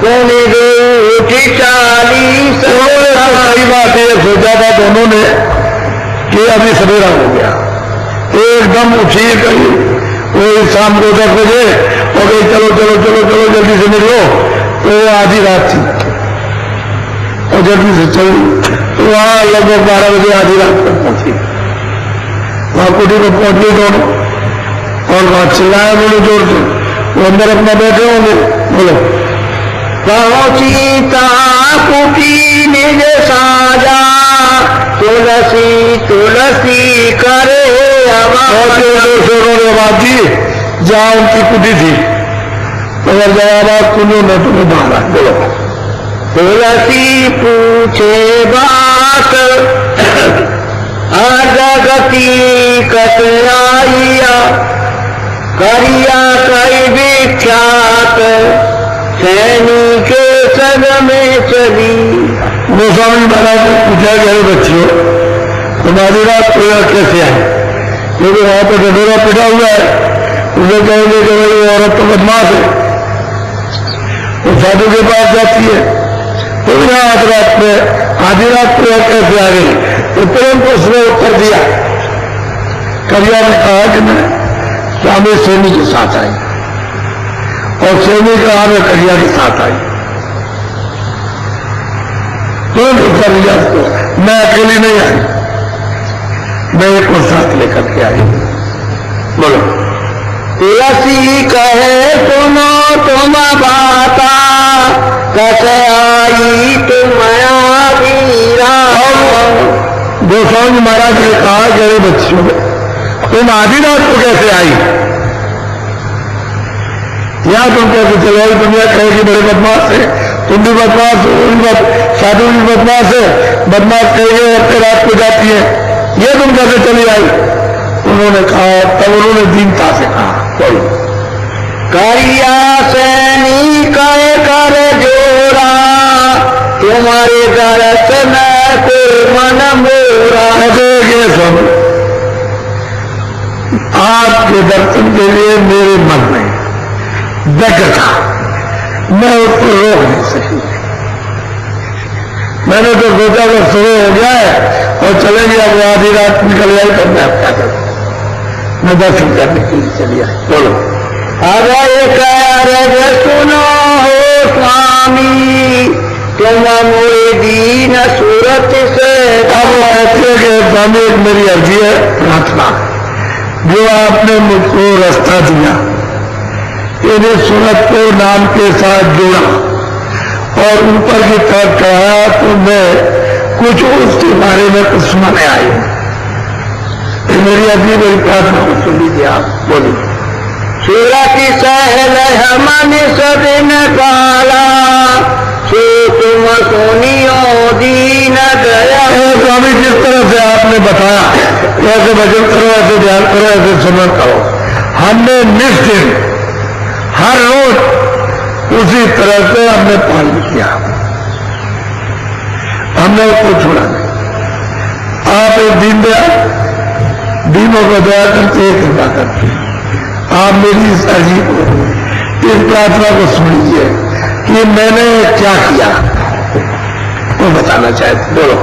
कोने दो उठी 40। सही बात है, सोचा था दोनों ने कि अभी सवेरा हो गया, एकदम उठी गई वही शाम को 10 बजे और गई, चलो चलो चलो चलो जल्दी से निकलो। तो वो आधी रात थी और जल्दी से चली, तो वहां लगभग 12 बजे आधी रात तक पहुंची। वहां कुटी में पहुंच गई दोनों, और वहां चिल्लाया बोलो जोर से, वो अंदर अपना बैठे होंगे। बोलो। पहुंची ता कुटी निज साजा तुलसी तुलसी करे और आवाज दी जहां उनकी कुटी थी, अगर जवाब सुनो न तुम्हें बाहर आ। बोलो। तुलसी पूछे बात अजगती कतराइया करिया कई विख्यात सैनी के संग में चली। गोस्वामी महाराज ने पूछा कि अरे बच्चियों, तुम्हारी रात को कैसे आई, क्योंकि वहां पर ढढोरा पिटा हुआ है। उसे कहेंगे कि भाई औरत तो बदमाश है, वो साधु के पास जाती है, तो आज रात में आधी रात को कैसे आ गई। तो तुरंत उसने उत्तर दिया, करिया ने कहा कि मैं स्वामी सैनी के साथ आई, और सैनी कहा मैं करिया के साथ आई। तुरंत उत्तर दिया उसको, मैं अकेली नहीं आई, मैं एक को साथ लेकर के आई। बोलो। तुलसी कहे सुनो तुम बाता कैसे आई तुम वीरा। गोस्वामी महाराज ने कहा कि अरे बच्चियों, तुम आधी रात को कैसे आई, या तुम कैसे चले आई। दुनिया कहेगी बड़े बदमाश है, तुम भी बदमाश हो, साधु भी बदमाश है, बदमाश कहेंगे अपने रात को जाती है, ये तुम कैसे चली आई। उन्होंने कहा, तब उन्होंने दीनता से कहा, बोलो। करिया सैनी कहे कर जोरा तुम्हारे दर्शन को मन मोरा। ये सब आपके दर्शन के लिए मेरे मन में व्यग्र था, मैं उसको रोक नहीं सकी। मैंने तो सोचा कि सुबह हो गया है और चलेंगे, अब आधी रात निकल जाए तो मैं क्या करूं, मैं दर्शन करने के लिए चली आई। बोलो। अरे कह सुनो हो स्वामी तुम मोरे दीन सूरत से। अब ऐसे के स्वामी, एक मेरी अर्जी है, प्रार्थना, जो आपने मुझको रास्ता दिया, इन्हें सूरतपुर नाम के साथ जोड़ा और ऊपर की तरफ चढ़ाया, तो मैं कुछ उसके बारे में कुछ सुनाने आई हूं। मेरी अर्जी, मेरी प्रार्थना को सुन लीजिए आप। बोलिए। सूरत सहल हमन सदिन काला सो तुम सुनियो दीन दया। स्वामी, जिस तरह से आपने बताया, ऐसे भजन करो, ऐसे ध्यान करो, ऐसे सुमन करो, हमने निश्चित हर रोज उसी तरह से हमने पालन किया, हमने उसको छोड़ा नहीं। आप एक दीनों को दया करते हैं, कृपा करते हैं। आप मेरी इस अर्जी को, इस प्रार्थना को सुन लीजिए कि मैंने क्या किया, वो बताना चाहते। बोलो।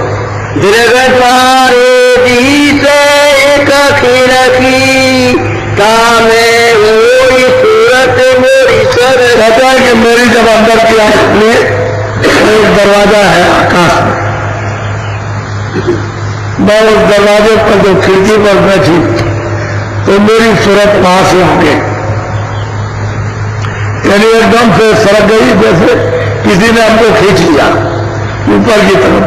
दीर्घद्वारे दी से एक खिड़की कामे हुई सूरत मोरी सर। कहता है कि मेरी जब अंदर की आंख खुली, एक दरवाजा है आकाश में, मैं उस दरवाजे पर जो खिड़की पर बैठी तो मेरी सूरत वहां से आगे, यानी एकदम से सरक गई, जैसे किसी ने हमको खींच लिया ऊपर की तरफ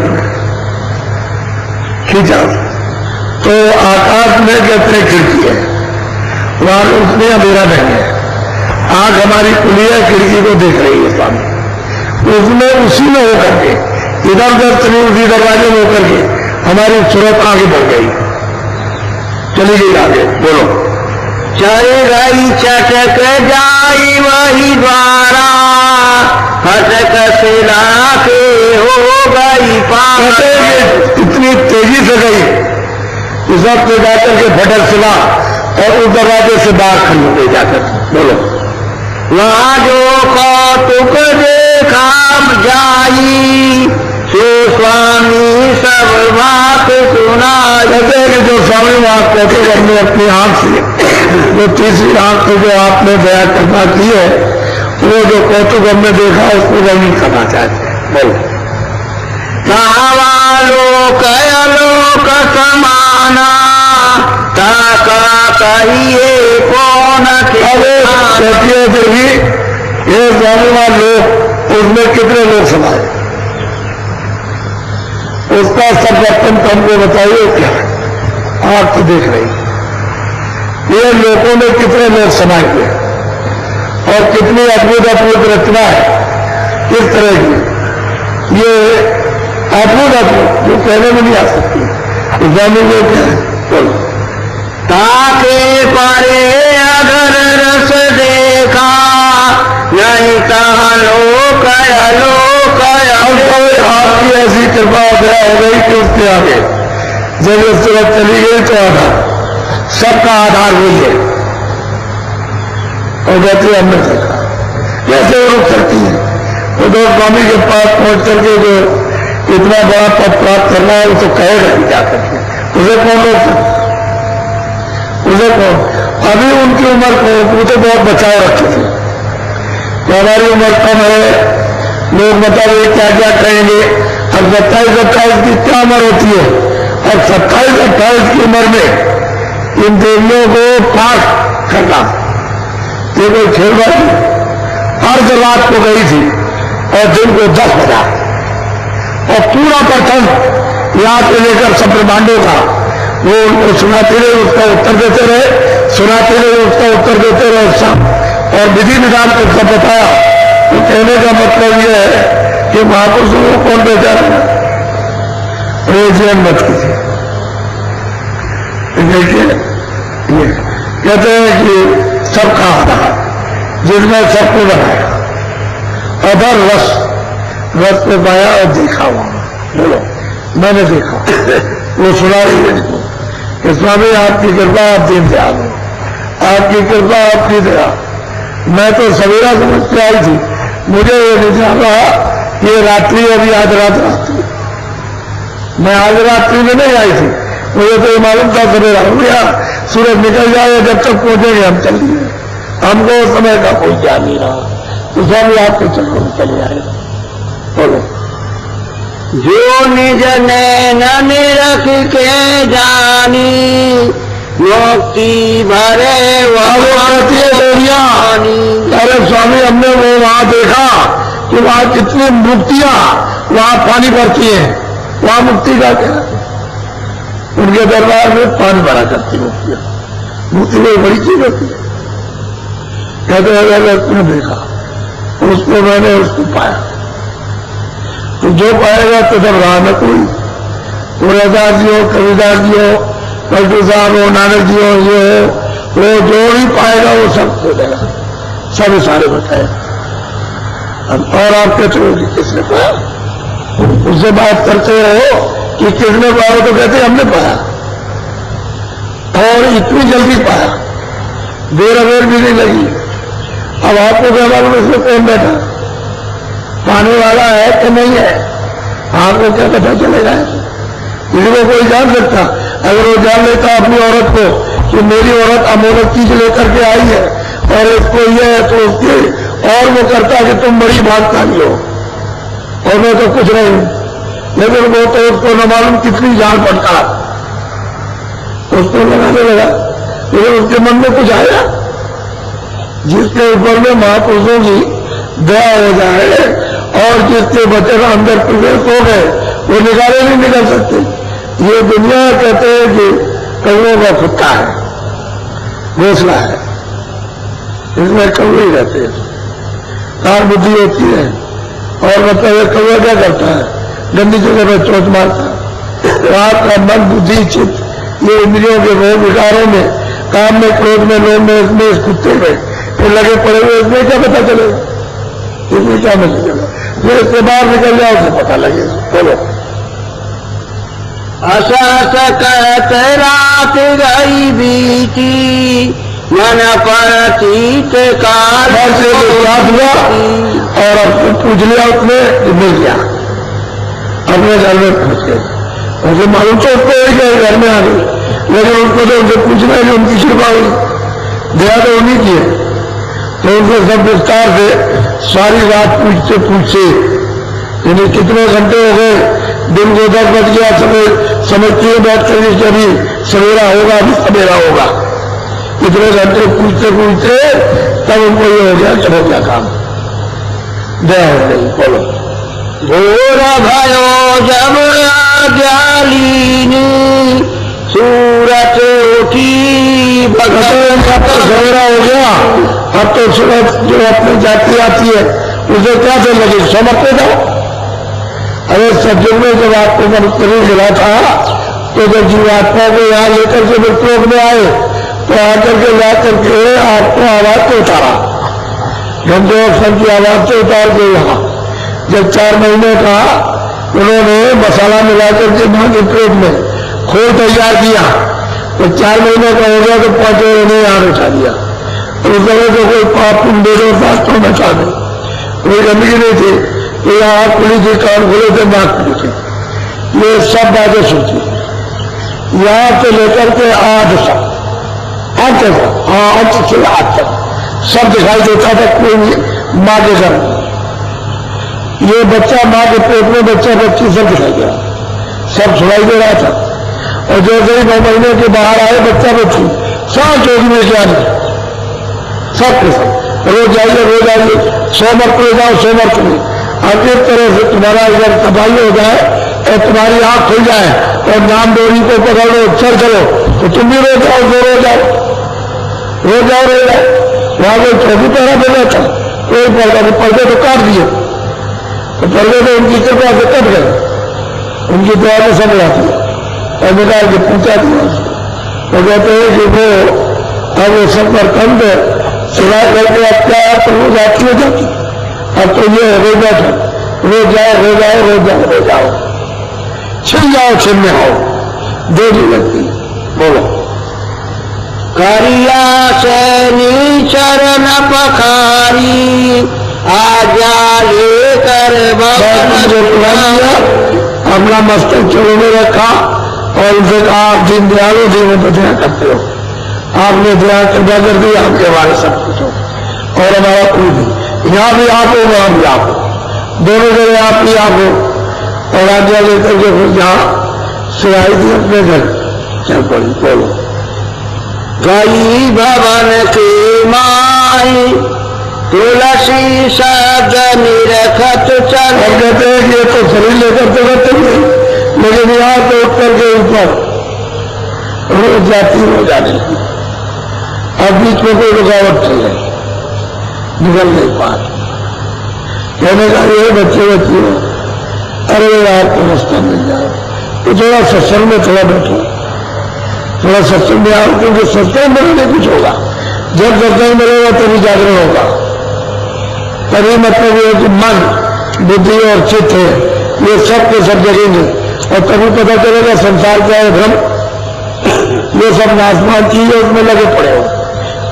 खींचा। तो आकाश में कहते खिड़की है, वहां उसमें अंधेरा नहीं है, आंख हमारी खुली है, खिड़की को देख रही है सामने, उसमें उसी में होकर के इधर उधर चली, उसी दरवाजे में होकर के हमारी सूरत आगे बढ़ गई, चली गई आगे। बोलो। चल गई चटक जाई वही द्वारा, हटक सिला के हो गई पार। इतनी तेजी से गई उस वक्त जाकर के फटक सिला और उस दरवाजे से बाहर खड़ी हो गई जाकर। बोलो। वहां जो कौतुक देखा जाई, सो स्वामी सब बात सुना। कहते हैं कि जो स्वामी वहां कौतुक हमने अपनी आंख से, जो तीसरी आंख से जो आपने दया करना की है, वो जो कौतुक हमने देखा उसको वर्णन करना चाहते हैं। बोलो। लोक अलोक समाना, ताका कहिए कौन कहती देवी ये स्वामीवान लोग, उसमें कितने लोग समाये, उसका सब रत्न हमको बताइए क्या। आप तो देख रही ये लोगों में कितने लोग समाये हुए और कितनी अद्भुत अद्भुत रचना है इस तरह की, ये अद्भुत अद्भुत जो कहने में नहीं आ सकती। स्वामी को क्या है, ताके परे अगर रस देखा, नहीं कहा लोक अलोक। आपकी ऐसी कृपा हो गई कि उसके आगे जब ये सूरत चली गई तो आधार, सबका आधार वही है। और कहते हमने देखा कैसे वो रुक सकती है, वो दो स्वामी के पास पहुंच करके जो इतना बड़ा पद प्राप्त करना है वो तो कहेगा ही क्या करके, उसे कौन रोक सकता, उसे कौन। अभी उनकी उम्र को वो तो बहुत बचाव रखे थे, तो हमारी उम्र कम है, लोग बताइए क्या क्या कहेंगे। अब 27-28 की क्या उम्र होती है, और 27-28 की उम्र में इन देवियों को पास करना ये कोई खेलबाजी। अर्ध रात को गई थी और दिन को 10 बजा, और पूरा प्रथम यहाँ से लेकर सब ब्रह्मांडों का वो उनको सुनाते रहे, उसका उत्तर देते रहे, सुनाते रहे, उसका उत्तर देते रहे सब, और विधि विधान को सब बताया। तो कहने का मतलब यह है कि महापुरुषों को कौन पहचाना, रेजियन मत कीजिए। देखिए ये कहते हैं कि सबका आधार जिसमें सबको बनाया, अधर रस को पाया और देखा वहां। बोलो मैंने देखा, वो सुना रही है कि स्वामी आपकी कृपा, आप दीन दयाल हो, आपकी कृपा, आपकी दया। मैं तो सवेरा समझ के आई थी, मुझे ये नहीं जाना ये रात्रि अभी आज रात्रि, मैं आज रात्रि में नहीं आई थी, मुझे तो ये मालूम था सवेरा हो गया, सूरज निकल जाए, जब तक पहुंचेंगे हम चल दिए, हमको उस समय का कोई ज्ञान नहीं रहा। तो स्वामी आपको चलो चले आएगा। बोलो। जो निज नैन रख के जानी, मुक्ति भरे देविया। अरे स्वामी हमने वो वहां देखा कि वहां कितनी मुक्तियां वहां पानी भरती हैं, वहां मुक्ति का क्या, उनके दरबार में पानी भरा करती मुक्तियां, मुक्ति कोई बड़ी चीज होती है। कहते अगर तुमने देखा उसको, मैंने उसको पाया, तो जो पाएगा तो सब रहा न कोई, तुलसीदास जी हो, कबीरदास जी हो, पलटू साहब हो, नानक जी हो, ये हो, वो जो भी पाएगा वो सब खो देगा, सब सारे बताएगा। और आप कहते हो कि किसने पाया, उससे बात करते हो कि किसने पाया, तो कहते हमने पाया, और इतनी जल्दी पाया, देर अवेर भी नहीं लगी। अब आपको क्या मालूम इसमें कौन बैठा, पाने वाला है कि नहीं है, आपको क्या पता चलेगा, इसको कोई जान सकता। अगर वो जान लेता अपनी औरत को कि मेरी औरत अमोलक चीज लेकर के आई है और इसको ये है, तो उसकी और वो करता कि तुम बड़ी भागशाली हो और मैं तो कुछ नहीं हूं, लेकिन वो तो उसको न मालूम कितनी जान पड़ता। उसको लगाने लगा, लेकिन उसके मन में कुछ आया, जिसके ऊपर में महापुरुषों की दया हो जाए और जिसके वचन अंदर प्रवेश हो गए वो निकाले नहीं निकल सकते। ये दुनिया कहते हैं कि कौओं का कुत्ता है, घोंसला है, इसमें कौवे ही रहते हैं, कार बुद्धि होती है। और मतलब कौवा क्या करता है, गंदी जगह पर चोट मारता है। तो आपका मन बुद्धि चित्त ये इंद्रियों के रोग विकारों में, काम में, क्रोध में, लोभ में, इसमें, इस कुत्ते में फिर लगे पड़े हुए, इसमें क्या पता चलेगा, इसमें क्या पता चलेगा, फिर इससे बाहर निकल जाओ उसे पता लगेगा। बोलो। असत कहत रात गई बीती, मन पर तीत काल से विश्वास हुआ और अब पूछ लिया उसने, मिल गया, अपने घर में पहुंच गए। उसे मालूम तो उसको घर में आ गई, लेकिन उनको तो उनसे पूछना है कि उनकी कृपा हुई, दया तो उन्हीं की है। तो उनसे सब विस्तार से सारी रात पूछते पूछते, यानी कितने घंटे हो गए, दिन को 10 बज गया, समझते बैठ कर कि अभी सवेरा होगा, अभी सवेरा होगा, इतने घंटे पूछते पूछते तब उनको ये हो गया कि हो गया काम, दया हो गई। बोलो। घोर भयो जब ज्ञालीनी, सूरत उठी भगत सवेरा हो गया, अब तो सूरत जो अपनी जाती आती है उसे क्या से लगी, समझते जाओ। अरे सज्जन में जब आपको मनुष्य मिला था तो जब जीवात्मा को यहाँ लेकर के मृतलोक में आए तो आकर के ला करके आपको आवाज से उतारा, घंटे अक्षर की आवाज से उतार के यहाँ जब 4 महीने का उन्होंने मसाला मिला करके मां के पेट में खोल तैयार किया तो 4 महीने का हो गया तो 5 महीने यहाँ बैठा दिया। उस समय तो कोई पाप पुण्य दे दो, शास्त्रों में खा दे, कोई गंदगी नहीं थी, तो यहाँ खुली थी, कान खुले थे, नाक खुली थी, ये सब बातें सुनती थी। यहाँ से लेकर के आज तक, आज से आज तक सब दिखाई देता था, कोई माँ के घर में ये बच्चा, माँ के पेट में बच्चा बच्ची सब दिखाई दे रहा, सब सुनाई दे रहा था। और जैसे ही 9 महीने के बाहर आए बच्चा बच्ची सब चोरी में क्या नहीं, सब के सब रोज आइए 100 मर्त ले जाओ, 100 मर्त में। अब एक तरह से तुम्हारा अगर तबाही हो जाए और तुम्हारी आंख खुल जाए और नाम डोरी को पकड़ लो, चल चलो, तो तुम भी रो जाओ, रो जाओ। वहां कोई चौकी पहरा दे जाता, कोई पर्दे तो काट दिए, तो पर्दे तो उनकी कृपा से कट गए, उनकी दुआ में सब लाती है और निकाल के पूछा दिया उसको। तो कहते हैं कि वो अब वो सब पर कंध सिला करके अब क्या तो रोज आती हो जाती, अब तो ये रोज बैठो, रोज जाओ, छिल जाओ, छिलने आओ, देरी लगती। बोलो। करिया से चरण पखारी, आज्ञा लेकर अपना मस्तक चोरों में रखा और उनसे कहा आप दिन दयालु थे, वो बधिया करते हो, आपने दया कृपा कर दी, आपके हमारे सब कुछ हो और हमारा कोई नहीं, यहाँ भी आप हो, वहां भी आप हो, दोनों जगह आप ही आप हो। और आज्ञा लेकर के फिर जहाँ से आई थी अपने घर चल पड़ी। बोलो। गई भवन के माई, तुलसी सद निरखत चल। और कहते हैं कि ये तो शरीर लेकर तो करते नहीं, लेकिन यहाँ तो उत्तर के ऊपर रोज जाती हो जाने की, अब बीच में कोई रुकावट चल रही, निकल नहीं पाती। कहने का ये बच्चे हो, अरे आपको रास्ता मिल जाए तो थोड़ा सत्संग में थोड़ा बैठो, थोड़ा सत्संग में आओ, क्योंकि सत्संग में नहीं कुछ होगा, जब सत्संग मिलेगा तभी जागरण होगा, तभी मतलब ये कि मन बुद्धि और चित्त है ये सब के सब जगेंगे और तभी पता चलेगा संसार क्या है, भ्रम, ये सब नाशमान चीज है, उसमें लगे पड़े हो,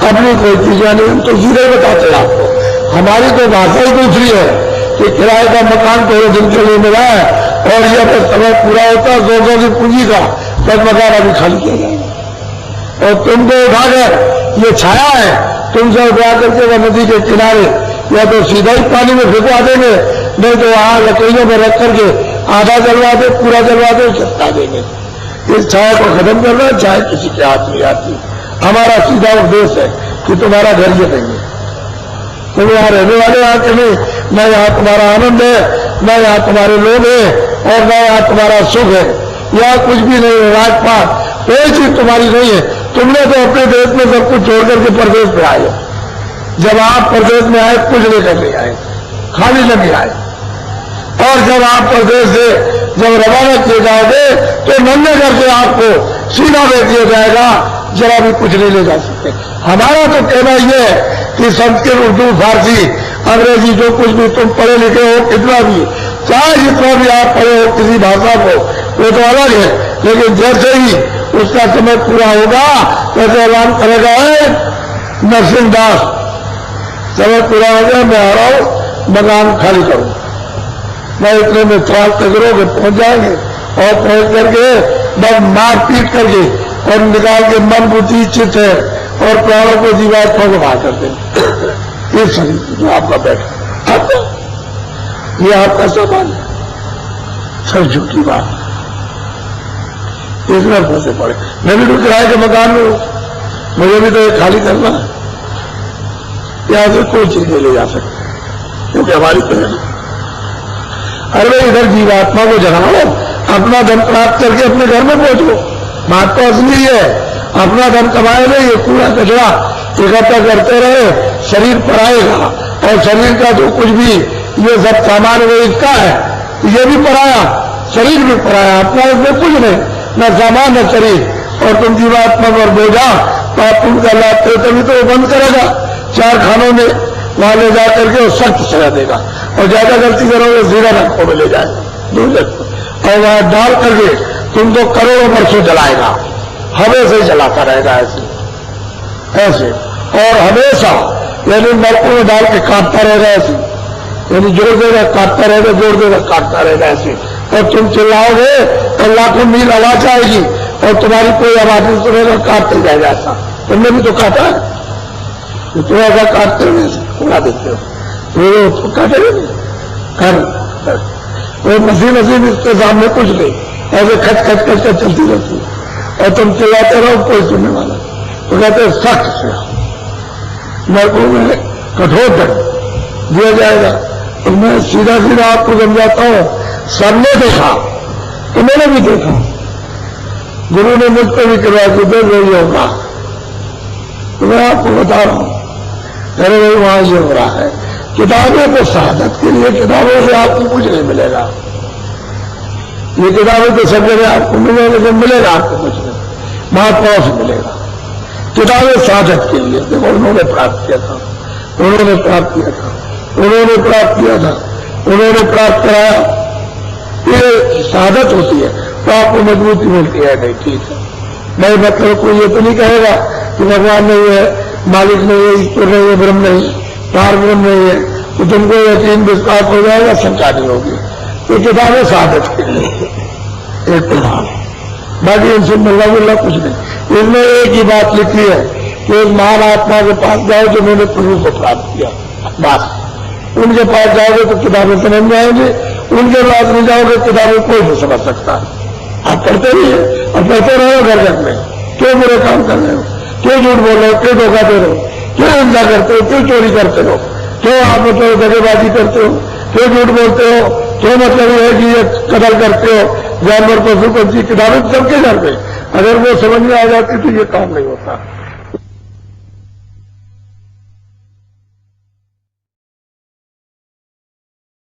अपनी कोई चीज नहीं। हम तो सीधे बताते हैं आपको, हमारी तो भाषा ही दूसरी है कि किराए का मकान थोड़े दिन के लिए मिला है और यह तो समय पूरा होता है 200 की पूंजी का, तब मकान अभी खाली किया जाएगा और तुमको उठा कर ये छाया है, तुमसे उठा करके वह नदी के किनारे या तो सीधा ही पानी में भिगवा देंगे, नहीं तो वहां लकड़ियों में रख करके आधा जलवा दे, पूरा जलवा दे, चिपका देंगे। इस छाया को खत्म करना है, चाहे किसी के हाथ नहीं आती। हमारा सीधा उपदेश है कि तुम्हारा घर ये नहीं है, तुम यहाँ रहने वाले यहाँ के नहीं, न यहाँ तुम्हारा आनंद है, न यहाँ तुम्हारे लोग हैं, और न यहाँ तुम्हारा सुख है। यहाँ कुछ भी नहीं है, राजपाट कोई चीज तुम्हारी नहीं है। तुमने तो अपने देश में सब कुछ छोड़ करके प्रदेश में आए हो। जब आप प्रदेश में आए कुछ लेकर नहीं आए, खाली लगे आए, और जब आप प्रदेश से जब रवाना किए जाओगे तो नन्हे करके आपको सीधा भेज दिया जाएगा, जरा भी कुछ नहीं ले जा सकते। हमारा तो कहना यह है कि संस्कृत, उर्दू, फारसी, अंग्रेजी जो कुछ भी तुम पढ़े लिखे हो, कितना भी, चाहे जितना भी आप पढ़े हो किसी भाषा को, वो तो अलग है, लेकिन जैसे ही उसका समय पूरा होगा वैसे ऐलान करेगा नरसिंह दास, समय पूरा हो गया, मैं आ रहा हूं, मकान खाली करूं, मैं इतने में त्राल तकरोगे पहुंच जाएंगे, और पहुंच करके बस मारपीट करके और निकाल के मन बुद्धि चित्त है और प्राणों को जीवात्मा को बाहर कर दें। ये शरीर जो आपका बैठा आपका, ये आपका सामान है, सब झूठी बात है। इसमें फंसे पड़े, मैं भी तो किराए के मकान में हूं, मुझे भी तो ये खाली करना है। यहां से कोई चीज नहीं ले जा सकते क्योंकि हमारी तो है। अरे इधर जीवात्मा को जगाओ, अपना धन प्राप्त करके अपने घर में पहुंचो। बात तो असली है, अपना धन कमाए नहीं, ये कूड़ा कचरा इकट्ठा करते रहे, शरीर पराएगा, और शरीर का जो कुछ भी ये सब सामान वो इसका है, ये भी पराया, शरीर भी पराया, अपना इसमें कुछ नहीं, न सामान न शरीर। और तुम जीवात्मा पर बोझा पाप पुण्य का लाभ थे तभी तो वो बंद करेगा 4 खानों में, वहां ले जाकर के सख्त सजा देगा, और ज्यादा गलती करोगे सीधा रखो में ले जाएगा दूर, और वहां डाल करके तुमको करोड़ों वर्षों जलाएगा, हमेशा ही जलाता रहेगा ऐसे ऐसे, और हमेशा यानी नरकों में डाल के काटता रहेगा ऐसे, यानी जोड़ देगा काटता रहेगा, जोड़ देगा काटता रहेगा ऐसे, और तुम चिल्लाओगे और लाखों मील आवाज आएगी और तुम्हारी कोई आवाज नहीं सुनेगा, काटते जाएगा ऐसा। तुमने भी तो काटा है, तो ऐसा काटते हो उड़ा देते हो, तो काटेगा नहीं कर, वो मशीन इसके सामने कुछ नहीं, ऐसे खच खच खच खच चलती रहती है, और तुम चिल्लाते रहो कोई सुनने वाला। तो कहते हैं सख्त से नरकों में कठोर दंड दिया जाएगा। तो मैं सीधा सीधा आपको समझाता हूं, सबने देखा, तो मैंने भी देखा, गुरु ने मुझ पर भी करवा के दे यही होगा, तो मैं आपको बता रहा हूं, अरे भाई वहां ये हो रहा है। किताबें तो शहादत के लिए, किताबों से आपको कुछ नहीं मिलेगा, ये किताबें तो सब जगह आपको मिलेगा, लेकिन मिलेगा आपको कुछ नहीं, महात्माओं से मिलेगा। किताबें शहादत के लिए, देखो उन्होंने प्राप्त किया था, उन्होंने प्राप्त किया था, उन्होंने प्राप्त किया था, उन्होंने प्राप्त कराया, ये शहादत होती है तो आपको मजबूती मिलती है। नहीं ठीक है, मैं मतलब कोई ये तो नहीं कहेगा कि भगवान नहीं है, मालिक नहीं है, ईश्वर नहीं है, ब्रह्म नहीं है, पार ब्रह्म नहीं है, तो तुमको यकीन विश्वास हो जाएगा, शंका नहीं होगी। तो किताबें शहादत के लिए एक प्रधान, बाकी इनसे मिलना मिलना कुछ नहीं। इनमें एक ही बात लिखी है कि एक महान आत्मा के पास जाओ जो मैंने प्रभु को प्राप्त किया, बस उनके पास जाओगे तो किताबें समझ में आएंगे, उनके पास नहीं जाओगे किताबें कोई नहीं समझ सकता। आप पढ़ते ही है और पढ़ते रहो घर घर में, क्यों बुरे काम कर रहे हो, क्यों झूठ बोल रहे हो, क्यों धोखा दे रहे हो, क्यों हिंसा करते हो, क्यों चोरी करते हो, क्यों आप मतलब दगेबाजी करते हो, क्यों झूठ बोलते हो, क्यों मतलब ये है कि ये कदर करते हो जानवर पशु पंछी। किताबें सबके घर पे अगर वो समझ में आ जाती तो ये काम नहीं होता।